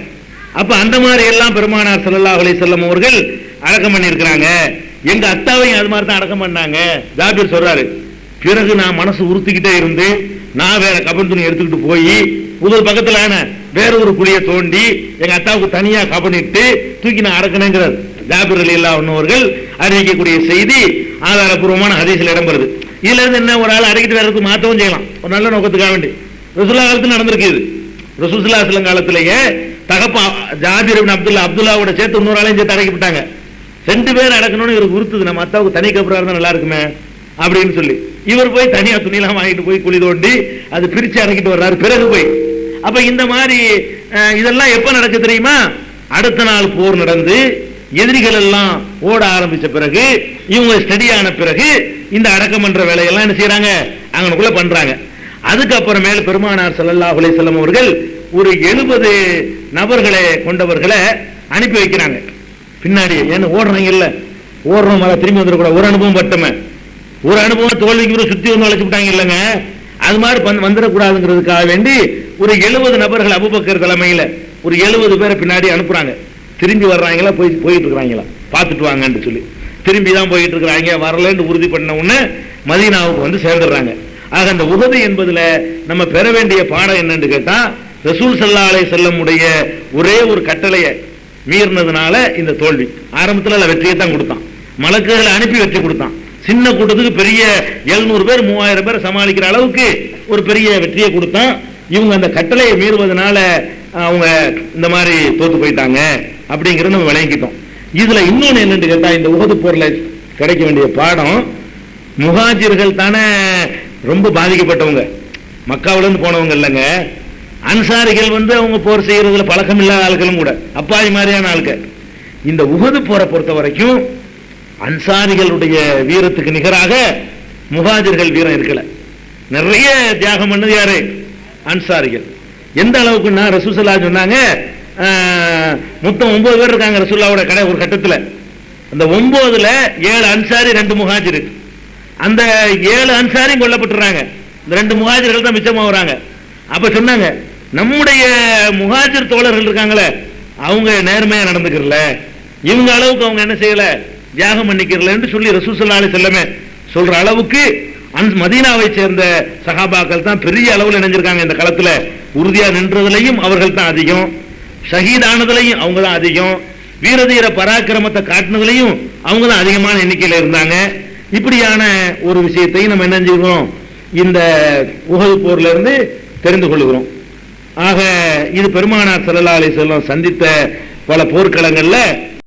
[SPEAKER 1] அப்ப அந்த மாதிரி எல்லாம் பெருமானார் ஸல்லல்லாஹு அலைஹி வஸல்லம் அவர்கள் அடக்கம் பண்ணியிருக்கிறாங்க. எங்க அத்தாவையும் அது மாதிரி தான் அடக்கம் பண்ணாங்க. ஜாபிர் சொல்றாரு, பிறகு நான் மனசு உறுத்திக்கிட்டே இருந்து நான் வேற கபன் துணி எடுத்துக்கிட்டு போய் முதல் பக்கத்துல வேற ஒரு குழியை தோண்டி எங்க அத்தாவுக்கு தனியா கபனிட்டு தூக்கி நான் அடக்கணுங்கிறார் ஜாபிர் ரலியல்லாஹு அன்ஹு அவர்கள் அறிவிக்கக்கூடிய செய்தி ஆதாரபூர்வமான ஹதீஸ்ல இடம்பெறுது. இதுல இருந்து என்ன, ஒரு ஆள் அடக்கிட்டு வேறதுக்கு மாற்றவும் செய்யலாம், ஒரு நல்ல நோக்கத்துக்காக வேண்டி. ரசூலுல்லாஹ் காலத்துல நடந்திருக்கு இது. ரசூல் ஸல்லல்லாஹு அலைஹி வஸல்லம் காலத்திலேயே தகப்பா ஜாபிர் இப்னு அப்துல்லாவோட சேர்த்து இன்னொரு ஆளையும் சேர்த்து அடக்கிவிட்டாங்க. 2 பேர் அடக்கணும்னு இவருக்கு உறுத்துது, நம்ம அத்தாவுக்கு தனி கபரா இருந்தா நல்லா இருக்குமே அப்படின்னு சொல்லி இவர் போய் தனியா துணியெல்லாம் வாங்கிட்டு போய் குழி தோண்டி அது பிரிச்சு அடக்கிட்டு வர்றாரு பிறகு போய். அப்ப இந்த மாதிரி இதெல்லாம் எப்ப நடக்கு தெரியுமா? அடுத்த நாள் போர் நடந்து எதிரிகள் எல்லாம் ஓட ஆரம்பிச்ச பிறகு, இவங்க ஸ்டடியான பிறகு இந்த அடக்கம் பண்ற வேலையெல்லாம் என்ன செய்யறாங்க? அங்கனுக்குள்ள பண்றாங்க. அதுக்கப்புறமேல பெருமானார் ஸல்லல்லாஹு அலைஹி வஸல்லம் அவர்கள் ஒரு 70 நபர்களை கொண்டவர்களை அனுப்பி வைக்கிறாங்க பின்னாடி. ஏன்னா ஓடுறாங்க இல்ல, ஓடுறோம் மேல திரும்பி வந்துடக்கூடாது. ஒரு அனுபவம் பட்டமே, ஒரு அனுபவம் தோல்விக்கு சுத்தி வந்து அழைச்சு விட்டாங்க இல்லைங்க, அது மாதிரி வந்துடக்கூடாதுங்கிறதுக்காக வேண்டி ஒரு 70 நபர்கள் அபூபக்கர் தலைமையில ஒரு 70 பேரை பின்னாடி அனுப்புறாங்க. திரும்பி வர்றாங்களா, போயிட்டு இருக்கிறாங்களா பார்த்துட்டு வாங்கன்னு சொல்லி திரும்பி தான் போயிட்டு இருக்கிறாங்க. வரலன்னு உறுதி பண்ண உடனே மதீனாவுக்கு வந்து சேர்ந்துடுறாங்க. ஆக அந்த உஹது என்பதுல நம்ம பெற வேண்டிய பாடம் என்னன்னு கேட்டா, ரசூல் ஸல்லல்லாஹு அலைஹி வஸல்லம் உடைய ஒரே ஒரு கட்டளையை மீறினதுனால இந்த தோல்வி. ஆரம்பத்தில் வெற்றியை தான் கொடுத்தான், மலக்குகளை அனுப்பி வெற்றி கொடுத்தான். சின்ன கூட்டத்துக்கு பெரிய 700 பேர் 3000 பேர் சமாளிக்கிற அளவுக்கு ஒரு பெரிய வெற்றியை கொடுத்தான். இவங்க அந்த கட்டளையை மீறுவதனால அவங்க இந்த மாதிரி தோத்து போயிட்டாங்க அப்படிங்கிறத நம்ம விளங்கிட்டோம். இதுல இன்னொன்னு என்னன்னு கேட்டா, இந்த உஹது போர்ல கிடைக்க வேண்டிய பாடம், முஹாஜிர்கள் தானே ரொம்ப பாதிக்கப்பட்டவங்க, மக்காவில இருந்து போனவங்க இல்லைங்க. அன்சாரிகள் வந்து அவங்க போர் செய்யறதுல பழக்கம் இல்லாத ஆட்களும் கூட, அப்பாவி மாதிரியான ஆட்கள். இந்த உஹது போரை பொறுத்த வரைக்கும் அன்சாரிகளுடைய வீரத்துக்கு நிகராக முஹாஜிர்கள் வீரம் இருக்கல. நிறைய தியாகம் பண்ணது யாரு? அன்சாரிகள். எந்த அளவுக்குன்னா ரசூல் ஸல்லல்லாஹு அலைஹி சொன்னாங்க, மொத்தம் 9 பேர் இருக்காங்க ரசூலுல்லாஹ்வோட கடை ஒரு கட்டத்தில். அந்த 9ல 7 அன்சாரி 2 முஹாஜிர். அந்த 7 அன்சாரியும் கொல்லப்பட்டுறாங்க, இந்த 2 முஹாஜிர்கள் தான் மிச்சமா வராங்க. அப்ப சொன்னாங்க, நம்முடைய முஹாஜிர் தோழர்கள் இருக்காங்களே, அவங்க நேர்மையா நடந்துக்கிறல, இவங்க அளவுக்கு அவங்க என்ன செய்யல, தியாகம் பண்ணிக்கிறல என்று சொல்லி ரசூல் ஸல்லல்லாஹு அலைஹி வஸல்லம் சொல்ற அளவுக்கு மதீனாவை சேர்ந்த சஹாபாக்கள் தான் பெரிய அளவில் இணைஞ்சிருக்காங்க. இந்த களத்துல உறுதியா நின்றதுலையும் அவர்கள் தான் அதிகம், ஷஹீதானதுலையும் அவங்க தான் அதிகம், வீரதீர பராக்கிரமத்தை காட்டினதுலையும் அவங்க தான் அதிகமான எண்ணிக்கையில் இருந்தாங்க. இப்படியான ஒரு விஷயத்தையும் நம்ம என்ன செஞ்சுக்கிறோம், இந்த உஹது போர்ல இருந்து தெரிந்து கொள்கிறோம். ஆக இது பெருமானார் ஸல்லல்லாஹு அலைஹி வஸல்லம் சந்தித்த பல போர்க்களங்கள்ல